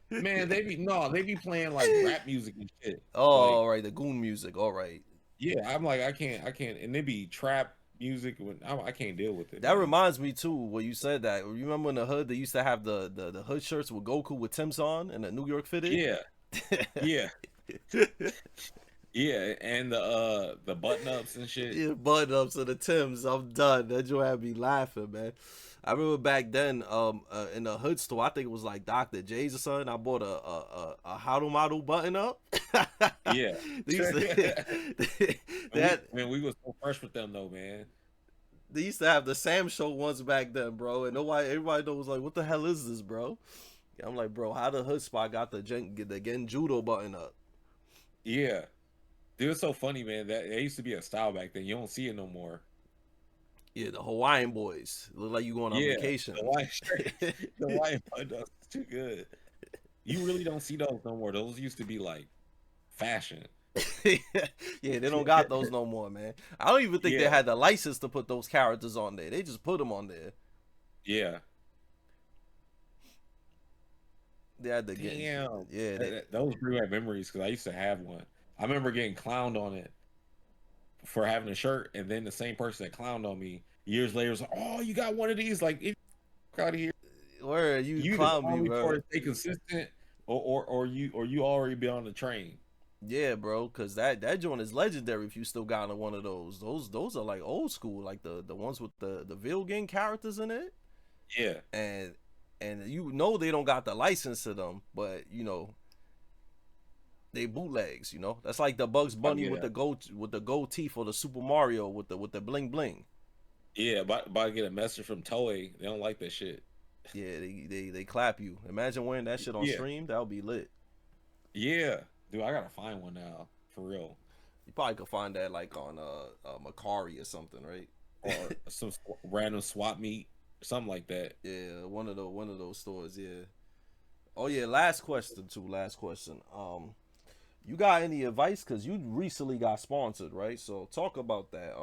[SPEAKER 2] man, they be playing like rap music and shit.
[SPEAKER 1] Oh,
[SPEAKER 2] Like,
[SPEAKER 1] all right, the goon music. All right.
[SPEAKER 2] yeah, I'm like, I can't, and they be trap music when I can't deal with it,
[SPEAKER 1] That
[SPEAKER 2] man.
[SPEAKER 1] reminds me too. When you said that, you remember in the hood they used to have the hood shirts with Goku with Tim's on and the New York fitted.
[SPEAKER 2] Yeah, yeah. Yeah, and the button ups and shit.
[SPEAKER 1] Yeah, button ups of the Tims. I'm done. That joint had me laughing, man. I remember back then, in the hood store, I think it was like Dr. J's or something. I bought a Haru Maru button up.
[SPEAKER 2] Yeah.
[SPEAKER 1] they used to,
[SPEAKER 2] And we
[SPEAKER 1] that
[SPEAKER 2] man, we was so fresh with them though, man.
[SPEAKER 1] they used to have the Sam Show ones back then, bro. And nobody, everybody was like, "What the hell is this, bro?" Yeah, I'm like, bro, how the hood spot got the Genjudo button up?
[SPEAKER 2] Yeah. Dude, it's so funny, man. That it used to be a style back then. You don't see it no more.
[SPEAKER 1] Yeah, the Hawaiian boys look like you going on
[SPEAKER 2] Yeah. The
[SPEAKER 1] vacation.
[SPEAKER 2] white shirt, the white button ups is too good. You really don't see those no more. Those used to be like fashion.
[SPEAKER 1] Yeah, they don't got those no more, man. I don't even think they
[SPEAKER 2] Yeah.
[SPEAKER 1] had the license to put those characters on there. They just put them on there.
[SPEAKER 2] Yeah.
[SPEAKER 1] They had to get,
[SPEAKER 2] Damn.
[SPEAKER 1] yeah, they,
[SPEAKER 2] Those bring back memories because I used to have one. I remember getting clowned on it for having a shirt, and then the same person that clowned on me years later was like, "Oh, you got one of these? Like, get out of here!
[SPEAKER 1] where you
[SPEAKER 2] You either
[SPEAKER 1] clown me,
[SPEAKER 2] clown me for
[SPEAKER 1] bro?
[SPEAKER 2] to stay consistent, or you already be on the train."
[SPEAKER 1] Yeah, bro, cause that joint is legendary. If you still got one of those are like old school, like the ones with the video game characters in it,
[SPEAKER 2] Yeah.
[SPEAKER 1] and you know they don't got the license to them, but you know they bootlegs. You know that's like the Bugs
[SPEAKER 2] I
[SPEAKER 1] Bunny
[SPEAKER 2] get
[SPEAKER 1] with
[SPEAKER 2] that.
[SPEAKER 1] the gold teeth, or the Super Mario with the bling bling.
[SPEAKER 2] Yeah, but I get a message from Toei. They don't like that shit.
[SPEAKER 1] Yeah, they clap you. Imagine wearing that shit on
[SPEAKER 2] Yeah.
[SPEAKER 1] stream. That would be lit.
[SPEAKER 2] Yeah. Dude, I gotta find one now. For real.
[SPEAKER 1] You probably could find that like on Macari or something, right?
[SPEAKER 2] Or some random swap meet, something like that.
[SPEAKER 1] Yeah, one of those stores. Yeah. Oh yeah. Last question too. Last question. You got any advice? Cause you recently got sponsored, right? So talk about that.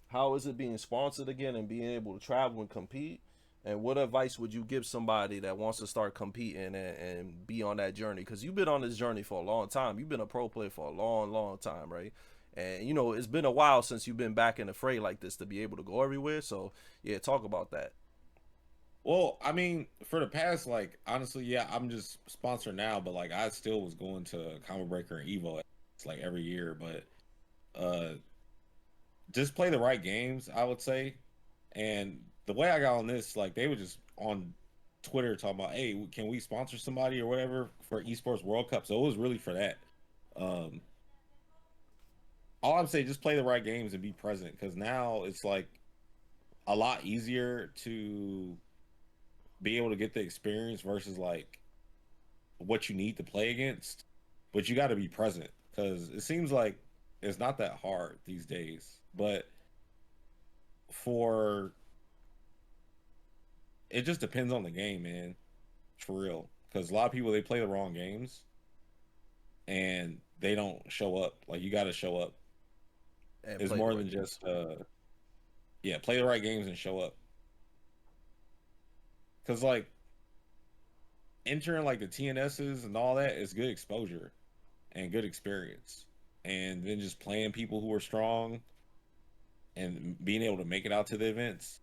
[SPEAKER 1] How is it being sponsored again and being able to travel and compete? And what advice would you give somebody that wants to start competing and be on that journey? Because you've been on this journey for a long time. You've been a pro player for a long, long time, right? And you know it's been a while since you've been back in the fray like this to be able to go everywhere. So yeah, talk about that.
[SPEAKER 2] Well, I mean, for the past, like, honestly, yeah, I'm just sponsored now, but like, I still was going to Combo Breaker and Evo, it's like every year, but uh, just play the right games, I would say. And the way I got on this, like, they were just on Twitter talking about, hey, can we sponsor somebody or whatever for Esports World Cup? So it was really for that. Um, all I'm saying, just play the right games and be present, because now it's like a lot easier to be able to get the experience versus like what you need to play against, but you got to be present because it seems like it's not that hard these days. But for it just depends on the game, man, for real. Because a lot of people they play the wrong games and they don't show up. Like you got to show up.
[SPEAKER 1] And
[SPEAKER 2] It's
[SPEAKER 1] play the
[SPEAKER 2] more
[SPEAKER 1] right
[SPEAKER 2] than
[SPEAKER 1] games.
[SPEAKER 2] just yeah, play the right games and show up. Because like entering like the TNSs and all that is good exposure and good experience. And then just playing people who are strong and being able to make it out to the events.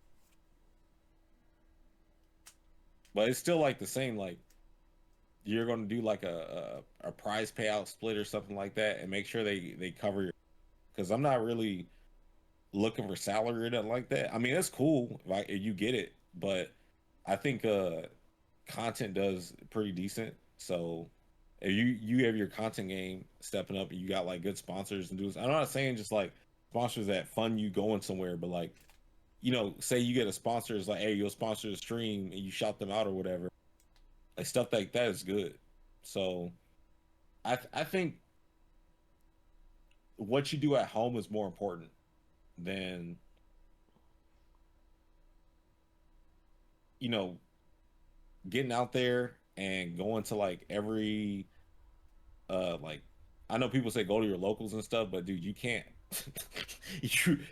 [SPEAKER 2] But it's still like the same, like you're gonna do like a prize payout split or something like that and make sure they cover your because I'm not really looking for salary or nothing like that. I mean it's cool if you get it, but I think content does pretty decent. So if you have your content game stepping up and you got like good sponsors and dudes, I'm not saying just like sponsors that fund you going somewhere, but like say you get a sponsor is like, hey, you'll sponsor the stream and you shout them out or whatever. Like stuff like that is good. So I think what you do at home is more important than you know getting out there and going to like every like I know people say go to your locals and stuff, but dude, you can't.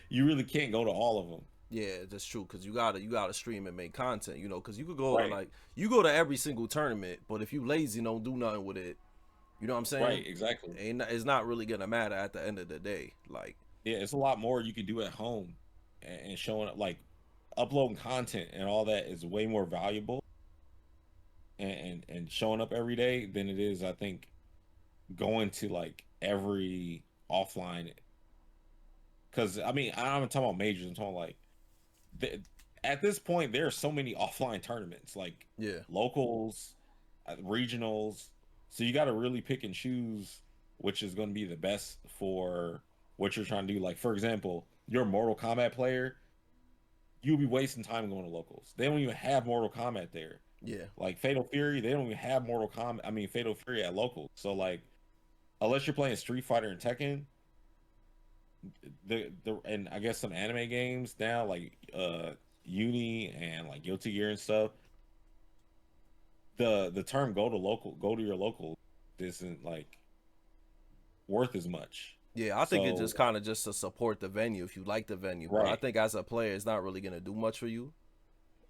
[SPEAKER 2] You really can't go to all of them.
[SPEAKER 1] Yeah, that's true. Cause you gotta stream and make content. You know, cause you could go to
[SPEAKER 2] Right.
[SPEAKER 1] like you go to every single tournament, but if you lazy, and don't do nothing with it. You know what I'm saying?
[SPEAKER 2] Right, exactly.
[SPEAKER 1] It's not really gonna matter at the end of the day. Like,
[SPEAKER 2] Yeah, it's a lot more you can do at home and showing up like uploading content and all that is way more valuable and showing up every day than it is, I think, going to like every offline, because I mean I'm not talking about majors. I'm talking like the, at this point there are so many offline tournaments like
[SPEAKER 1] Yeah.
[SPEAKER 2] locals, regionals. So you got to really pick and choose which is going to be the best for what you're trying to do. Like for example, you're a Mortal Kombat player, you'll be wasting time going to locals. They don't even have Mortal Kombat there.
[SPEAKER 1] Yeah.
[SPEAKER 2] Like Fatal Fury, they don't even have Mortal Kombat. I mean Fatal Fury at locals. So like unless you're playing Street Fighter and Tekken, the and I guess some anime games now like Uni and like Guilty Gear and stuff, the term go to your local isn't like worth as much.
[SPEAKER 1] Yeah, I think it's
[SPEAKER 2] So
[SPEAKER 1] just kind of just to support the venue if you like the venue. But I
[SPEAKER 2] right,
[SPEAKER 1] think as a player, it's not really gonna do much for you.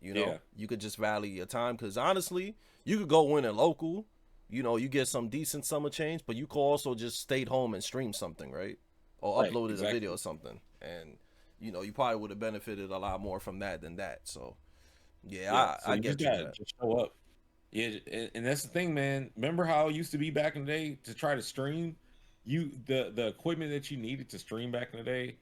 [SPEAKER 1] You know,
[SPEAKER 2] yeah,
[SPEAKER 1] you could just value your time because honestly, you could go win a local. You know, you get some decent summer change, but you could also just stay home and stream something, right? Or
[SPEAKER 2] right,
[SPEAKER 1] uploaded a video
[SPEAKER 2] exactly.
[SPEAKER 1] or something, and you probably would have benefited a lot more from that than that. So yeah,
[SPEAKER 2] Yeah, so
[SPEAKER 1] I
[SPEAKER 2] you just
[SPEAKER 1] get you on
[SPEAKER 2] gotta
[SPEAKER 1] that.
[SPEAKER 2] just show up. Yeah, and that's the thing, man. Remember how it used to be back in the day to try to stream? The equipment that you needed to stream back in the day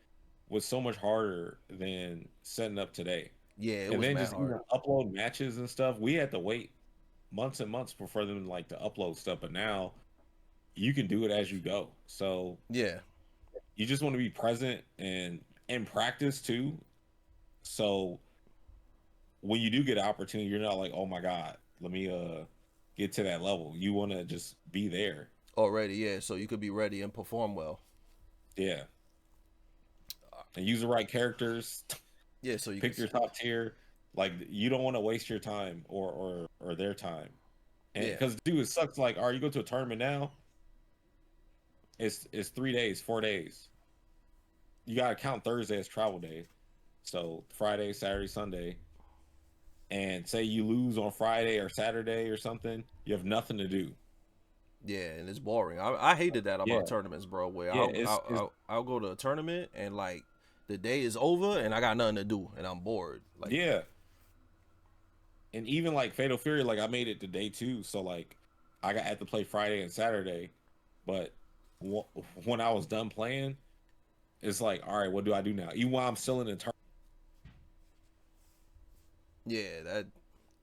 [SPEAKER 2] was so much harder than setting up today.
[SPEAKER 1] Yeah, it
[SPEAKER 2] And
[SPEAKER 1] was
[SPEAKER 2] then
[SPEAKER 1] mad
[SPEAKER 2] just even
[SPEAKER 1] hard.
[SPEAKER 2] upload matches and stuff, we had to wait months and months for them like to upload stuff. But now you can do it as you go. So
[SPEAKER 1] Yeah.
[SPEAKER 2] you just want to be present and in practice too. So when you do get an opportunity, you're not like, oh my god, let me get to that level. You want to just be there.
[SPEAKER 1] Already, yeah. So you could be ready and perform well.
[SPEAKER 2] Yeah, and use the right characters.
[SPEAKER 1] Yeah, so you can.
[SPEAKER 2] Pick your top tier. Like you don't want to waste your time or their time. And
[SPEAKER 1] Yeah.
[SPEAKER 2] because dude, it sucks. Like, all right, you go to a tournament now. It's 3 days, 4 days. You gotta count Thursday as travel day. So Friday, Saturday, Sunday, and say you lose on Friday or Saturday or something, you have nothing to do.
[SPEAKER 1] Yeah, and it's boring. I hated that about
[SPEAKER 2] Yeah,
[SPEAKER 1] tournaments, bro. Where
[SPEAKER 2] yeah,
[SPEAKER 1] I'll go to a tournament and like the day is over and I got nothing to do and I'm bored. Like,
[SPEAKER 2] yeah. And even like Fatal Fury, like I made it to day two, so like I got had to play Friday and Saturday, but when I was done playing, it's like, all right, what do I do now? Even while I'm still in the tournament.
[SPEAKER 1] yeah,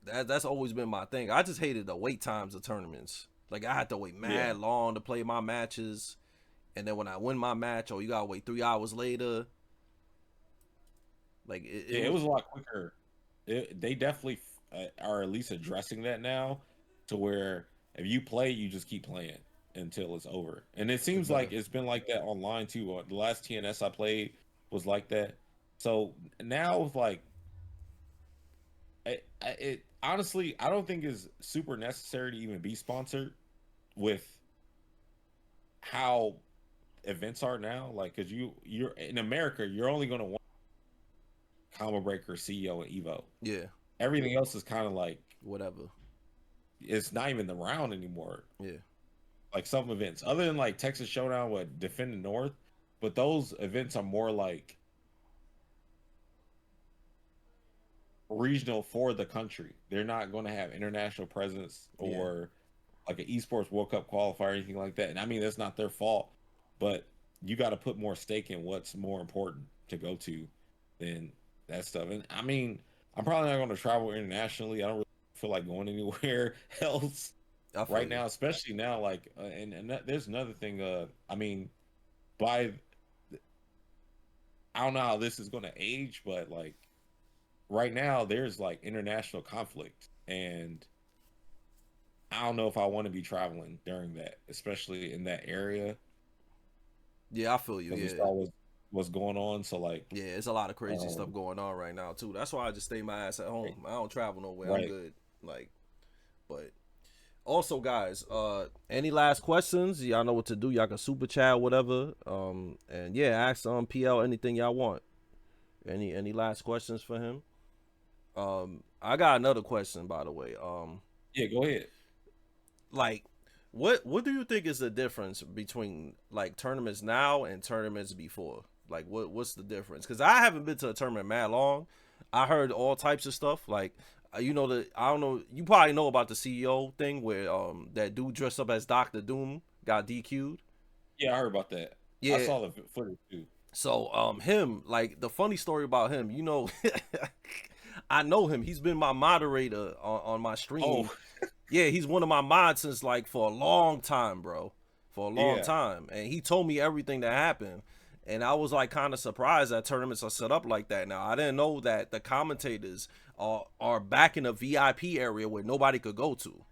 [SPEAKER 1] that's always been my thing. I just hated the wait times of tournaments. Like I had to wait
[SPEAKER 2] Yeah,
[SPEAKER 1] mad long to play my matches, and then when I win my match, oh, you gotta wait 3 hours later. Like it
[SPEAKER 2] yeah, it
[SPEAKER 1] was.
[SPEAKER 2] was a lot quicker. They definitely are at least addressing that now, to where if you play, you just keep playing until it's over. And it
[SPEAKER 1] It's
[SPEAKER 2] seems
[SPEAKER 1] better.
[SPEAKER 2] like it's been like that online too. The last TNS I played was like that. So now it's like it honestly, I don't think is super necessary to even be sponsored with how events are now. Like, cause you're in America, you're only gonna want Combo Breaker, CEO, and Evo.
[SPEAKER 1] Yeah,
[SPEAKER 2] Everything else is kind of like
[SPEAKER 1] whatever.
[SPEAKER 2] it's not even the round anymore.
[SPEAKER 1] Yeah,
[SPEAKER 2] Like some events, other than like Texas Showdown with Defend the North, but those events are more like regional for the country. They're not going to have international presence
[SPEAKER 1] yeah,
[SPEAKER 2] or like an esports World Cup qualifier or anything like that. And I mean, that's not their fault, but you got to put more stake in what's more important to go to than that stuff. And I mean, I'm probably not going to travel internationally. I don't really feel like going anywhere else
[SPEAKER 1] I feel
[SPEAKER 2] right
[SPEAKER 1] you.
[SPEAKER 2] now, especially now. Like, there's another thing. I mean, by I don't know how this is going to age, but like right now, there's like international conflict, and I don't know if I want to be traveling during that, especially in that area,
[SPEAKER 1] Yeah, I feel you.
[SPEAKER 2] because we
[SPEAKER 1] Yeah,
[SPEAKER 2] saw what's going on. So like,
[SPEAKER 1] yeah, it's a lot of crazy stuff
[SPEAKER 2] um,
[SPEAKER 1] going on right now too. That's why I just stay my ass at home.
[SPEAKER 2] right,
[SPEAKER 1] I don't travel nowhere. I'm
[SPEAKER 2] right.
[SPEAKER 1] good. Like, but also, guys, any last questions? Y'all know what to do. Y'all can super chat, whatever. And yeah, ask PL anything y'all want. Any last questions for him? I got another question by the way.
[SPEAKER 2] Yeah, go ahead.
[SPEAKER 1] Like, what do you think is the difference between like tournaments now and tournaments before? Like, what's the difference? Because I haven't been to a tournament mad long. I heard all types of stuff. Like, I don't know. You probably know about the CEO thing where that dude dressed up as Doctor Doom got DQ'd.
[SPEAKER 2] Yeah, I heard about that. I
[SPEAKER 1] Yeah.
[SPEAKER 2] saw the footage too.
[SPEAKER 1] So him, like, the funny story about him, I know him. He's been my moderator on my stream.
[SPEAKER 2] Oh,
[SPEAKER 1] Yeah, he's one of my mods since, like, for a long time, bro. For a long
[SPEAKER 2] yeah.
[SPEAKER 1] time. And he told me everything that happened. And I was like kind of surprised that tournaments are set up like that now. I didn't know that the commentators are back in a VIP area where nobody could go to.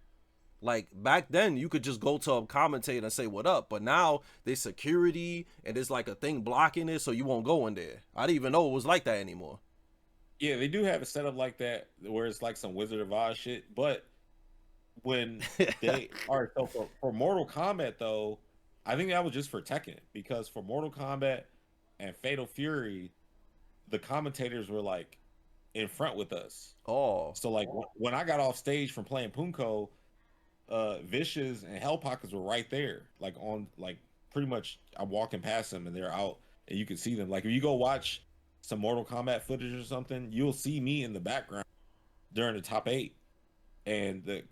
[SPEAKER 1] Like back then, you could just go to a commentator and say what up, but now there's security and there's like a thing blocking it, so you won't go in there. I didn't even know it was like that anymore.
[SPEAKER 2] Yeah, they do have it set up like that where it's like some Wizard of Oz shit. But when they are so for Mortal Kombat though, I think that was just for Tekken because for Mortal Kombat and Fatal Fury, the commentators were like in front with us.
[SPEAKER 1] Oh,
[SPEAKER 2] So like when I got off stage from playing Punko, Vicious and Hell Pockets were right there, like on like pretty much I'm walking past them and they're out and you can see them. Like if you go watch some Mortal Kombat footage or something, you'll see me in the background during the top eight and the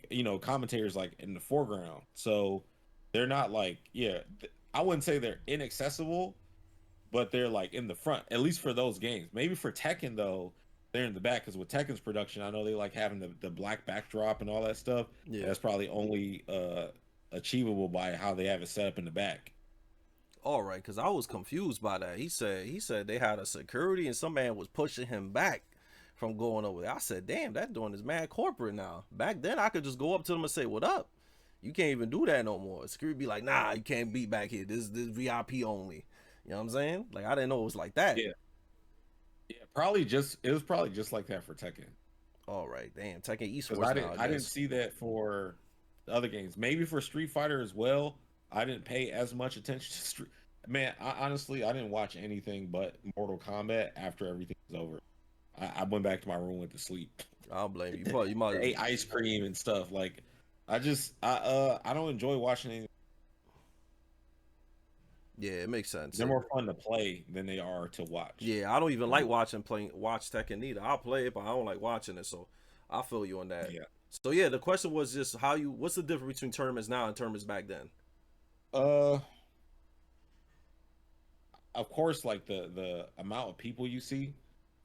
[SPEAKER 2] commentators like in the foreground. So they're not like I wouldn't say they're inaccessible, but they're like in the front, at least for those games. Maybe for Tekken though, they're in the back because with Tekken's production, I know they like having the black backdrop and all that stuff.
[SPEAKER 1] yeah.
[SPEAKER 2] That's probably only achievable by how they have it set up in the back.
[SPEAKER 1] All right, because I was confused by that. He said they had a security and some man was pushing him back from going over there. I said, damn, that doing is mad corporate now. Back then, I could just go up to them and say, what up? You can't even do that no more. Security be like, nah, you can't be back here. This VIP only. You know what I'm saying? Like I didn't know it was like that.
[SPEAKER 2] Yeah, yeah, probably just it was probably just like that for Tekken
[SPEAKER 1] All right, damn, Tekken
[SPEAKER 2] because
[SPEAKER 1] esports now, I
[SPEAKER 2] I didn't
[SPEAKER 1] guess.
[SPEAKER 2] see that for the other games. Maybe for Street Fighter as well. I didn't pay as much attention to Street. Man, honestly I didn't watch anything but Mortal Kombat after everything was over. I went back to my room, went to sleep.
[SPEAKER 1] I don't blame you. You probably you might.
[SPEAKER 2] Ate ice cream and stuff. Like I don't enjoy watching anything.
[SPEAKER 1] Yeah, it makes sense.
[SPEAKER 2] They're more fun to play than they are to watch.
[SPEAKER 1] Yeah, I don't even like watch Tekken either. I'll play it, but I don't like watching it. So I feel you on that.
[SPEAKER 2] Yeah.
[SPEAKER 1] So yeah, the question was just what's the difference between tournaments now and tournaments back then?
[SPEAKER 2] Uh, of course, like the amount of people you see,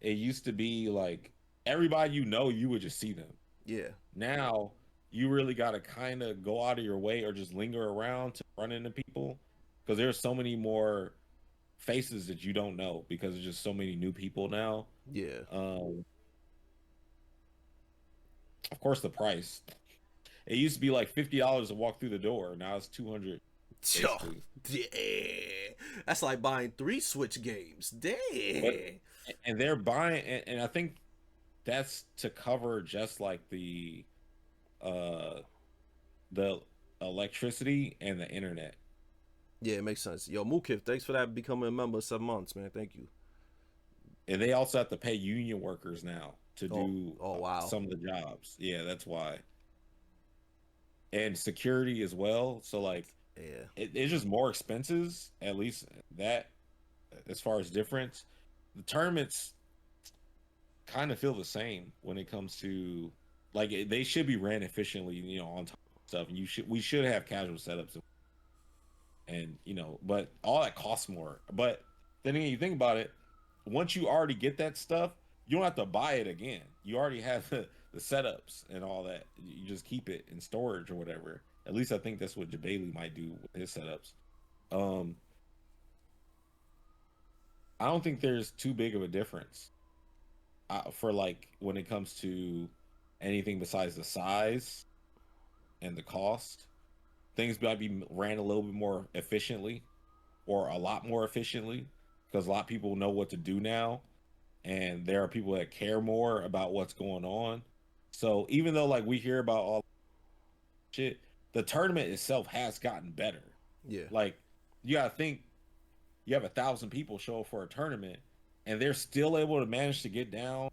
[SPEAKER 2] it used to be like everybody you would just see them.
[SPEAKER 1] Yeah,
[SPEAKER 2] Now you really got to kind of go out of your way or just linger around to run into people because there's so many more faces that you don't know because there's just so many new people now.
[SPEAKER 1] yeah.
[SPEAKER 2] Um, of course, the price. It used to be like $50 to walk through the door. Now it's 200
[SPEAKER 1] Yo,
[SPEAKER 2] basically.
[SPEAKER 1] yeah. That's like buying 3 Switch games.
[SPEAKER 2] But
[SPEAKER 1] Dang.
[SPEAKER 2] and they're buying, and I think that's to cover just like uh the electricity and the internet.
[SPEAKER 1] Yeah, it makes sense. Yo, Mukif, thanks for that becoming a member of 7 months, man. Thank you.
[SPEAKER 2] And they also have to pay union workers now to
[SPEAKER 1] Oh,
[SPEAKER 2] do
[SPEAKER 1] oh wow.
[SPEAKER 2] some of the jobs. Yeah, that's why. And security as well. So like
[SPEAKER 1] Yeah,
[SPEAKER 2] it's just more expenses, at least that as far as difference. The tournaments kind of feel the same when it comes to like they should be ran efficiently, on top of stuff. And we should have casual setups and but all that costs more. But then again, you think about it, once you already get that stuff, you don't have to buy it again. You already have the setups and all that. You just keep it in storage or whatever. At least I think that's what Jabali might do with his setups. Um, I don't think there's too big of a difference for like when it comes to anything besides the size and the cost. Things might be ran a little bit more efficiently or a lot more efficiently because a lot of people know what to do now and there are people that care more about what's going on. So even though like we hear about all shit, the tournament itself has gotten better.
[SPEAKER 1] yeah,
[SPEAKER 2] Like you gotta think you have 1,000 people show up for a tournament and they're still able to manage to get down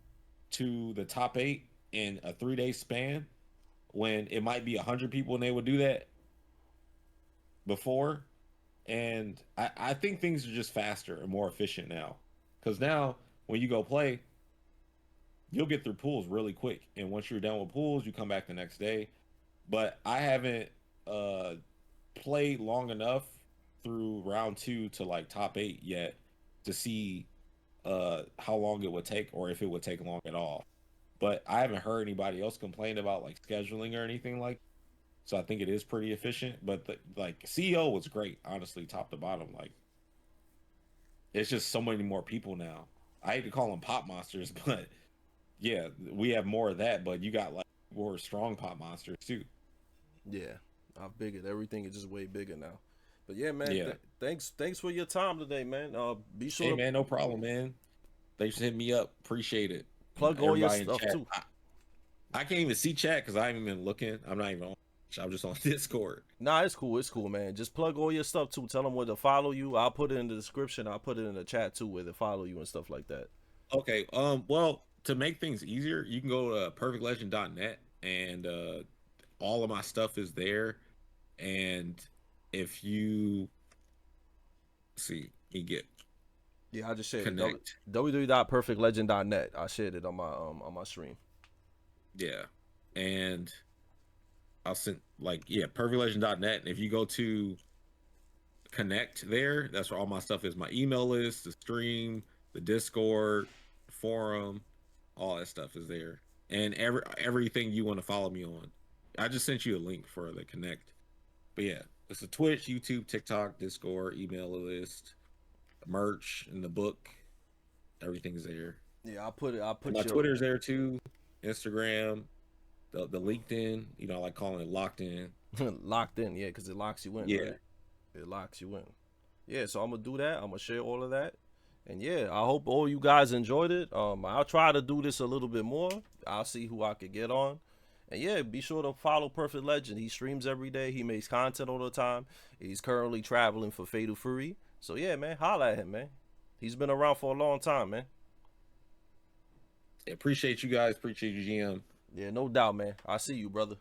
[SPEAKER 2] to the top eight in a 3 day span when it might be 100 people and they would do that before. And I think things are just faster and more efficient now because now when you go play you'll get through pools really quick and once you're done with pools you come back the next day. But I haven't uh played long enough through round 2 to like top 8 yet to see how long it would take or if it would take long at all. But I haven't heard anybody else complain about like scheduling or anything like. So I think it is pretty efficient. But like CEO was great, honestly, top to bottom. Like it's just so many more people now. I hate to call them pop monsters, but yeah, we have more of that. But you got like more strong pop monsters too.
[SPEAKER 1] Yeah, I've bigger. Everything is just way bigger now. But yeah, man.
[SPEAKER 2] Yeah.
[SPEAKER 1] Thanks for your time today, man. Be sure
[SPEAKER 2] Hey
[SPEAKER 1] to
[SPEAKER 2] man, no problem, man. Thanks for hitting me up. Appreciate it. And
[SPEAKER 1] plug all your
[SPEAKER 2] everybody in
[SPEAKER 1] stuff
[SPEAKER 2] chat.
[SPEAKER 1] too.
[SPEAKER 2] I can't even see chat because I haven't been looking. I'm not even on. I'm just on Discord.
[SPEAKER 1] Nah, it's cool. It's cool, man. Just plug all your stuff too. Tell them where to follow you. I'll put it in the description. I'll put it in the chat too, where to follow you and stuff like that.
[SPEAKER 2] Okay. Well, to make things easier, you can go to perfectlegend.net and all of my stuff is there. And if you see, you get
[SPEAKER 1] Yeah, I just shared it.
[SPEAKER 2] connect.
[SPEAKER 1] www.perfectlegend.net. I shared it on my stream.
[SPEAKER 2] Yeah. And I'll send like perfectlegend.net. And if you go to connect there, that's where all my stuff is. My email list, the stream, the Discord, forum, all that stuff is there. And everything you want to follow me on. I just sent you a link for the connect. But yeah, it's a Twitch, YouTube, TikTok, Discord, email list, merch, and the book. Everything's there.
[SPEAKER 1] Yeah, I'll put it. I'll
[SPEAKER 2] And
[SPEAKER 1] put
[SPEAKER 2] my
[SPEAKER 1] your
[SPEAKER 2] Twitter's there too. Instagram, the LinkedIn. You know, I like calling it locked in.
[SPEAKER 1] locked in. Yeah, because it locks you in,
[SPEAKER 2] Yeah.
[SPEAKER 1] right? It locks you in. Yeah, so I'm gonna do that. I'm gonna share all of that. And yeah, I hope all you guys enjoyed it. I'll try to do this a little bit more. I'll see who I could get on. And yeah, be sure to follow Perfect Legend. He streams every day. He makes content all the time. He's currently traveling for Fatal Fury. So yeah, man, holla at him, man. He's been around for a long time, man.
[SPEAKER 2] Appreciate you guys. Appreciate you, GM.
[SPEAKER 1] Yeah, no doubt, man. I see you, brother.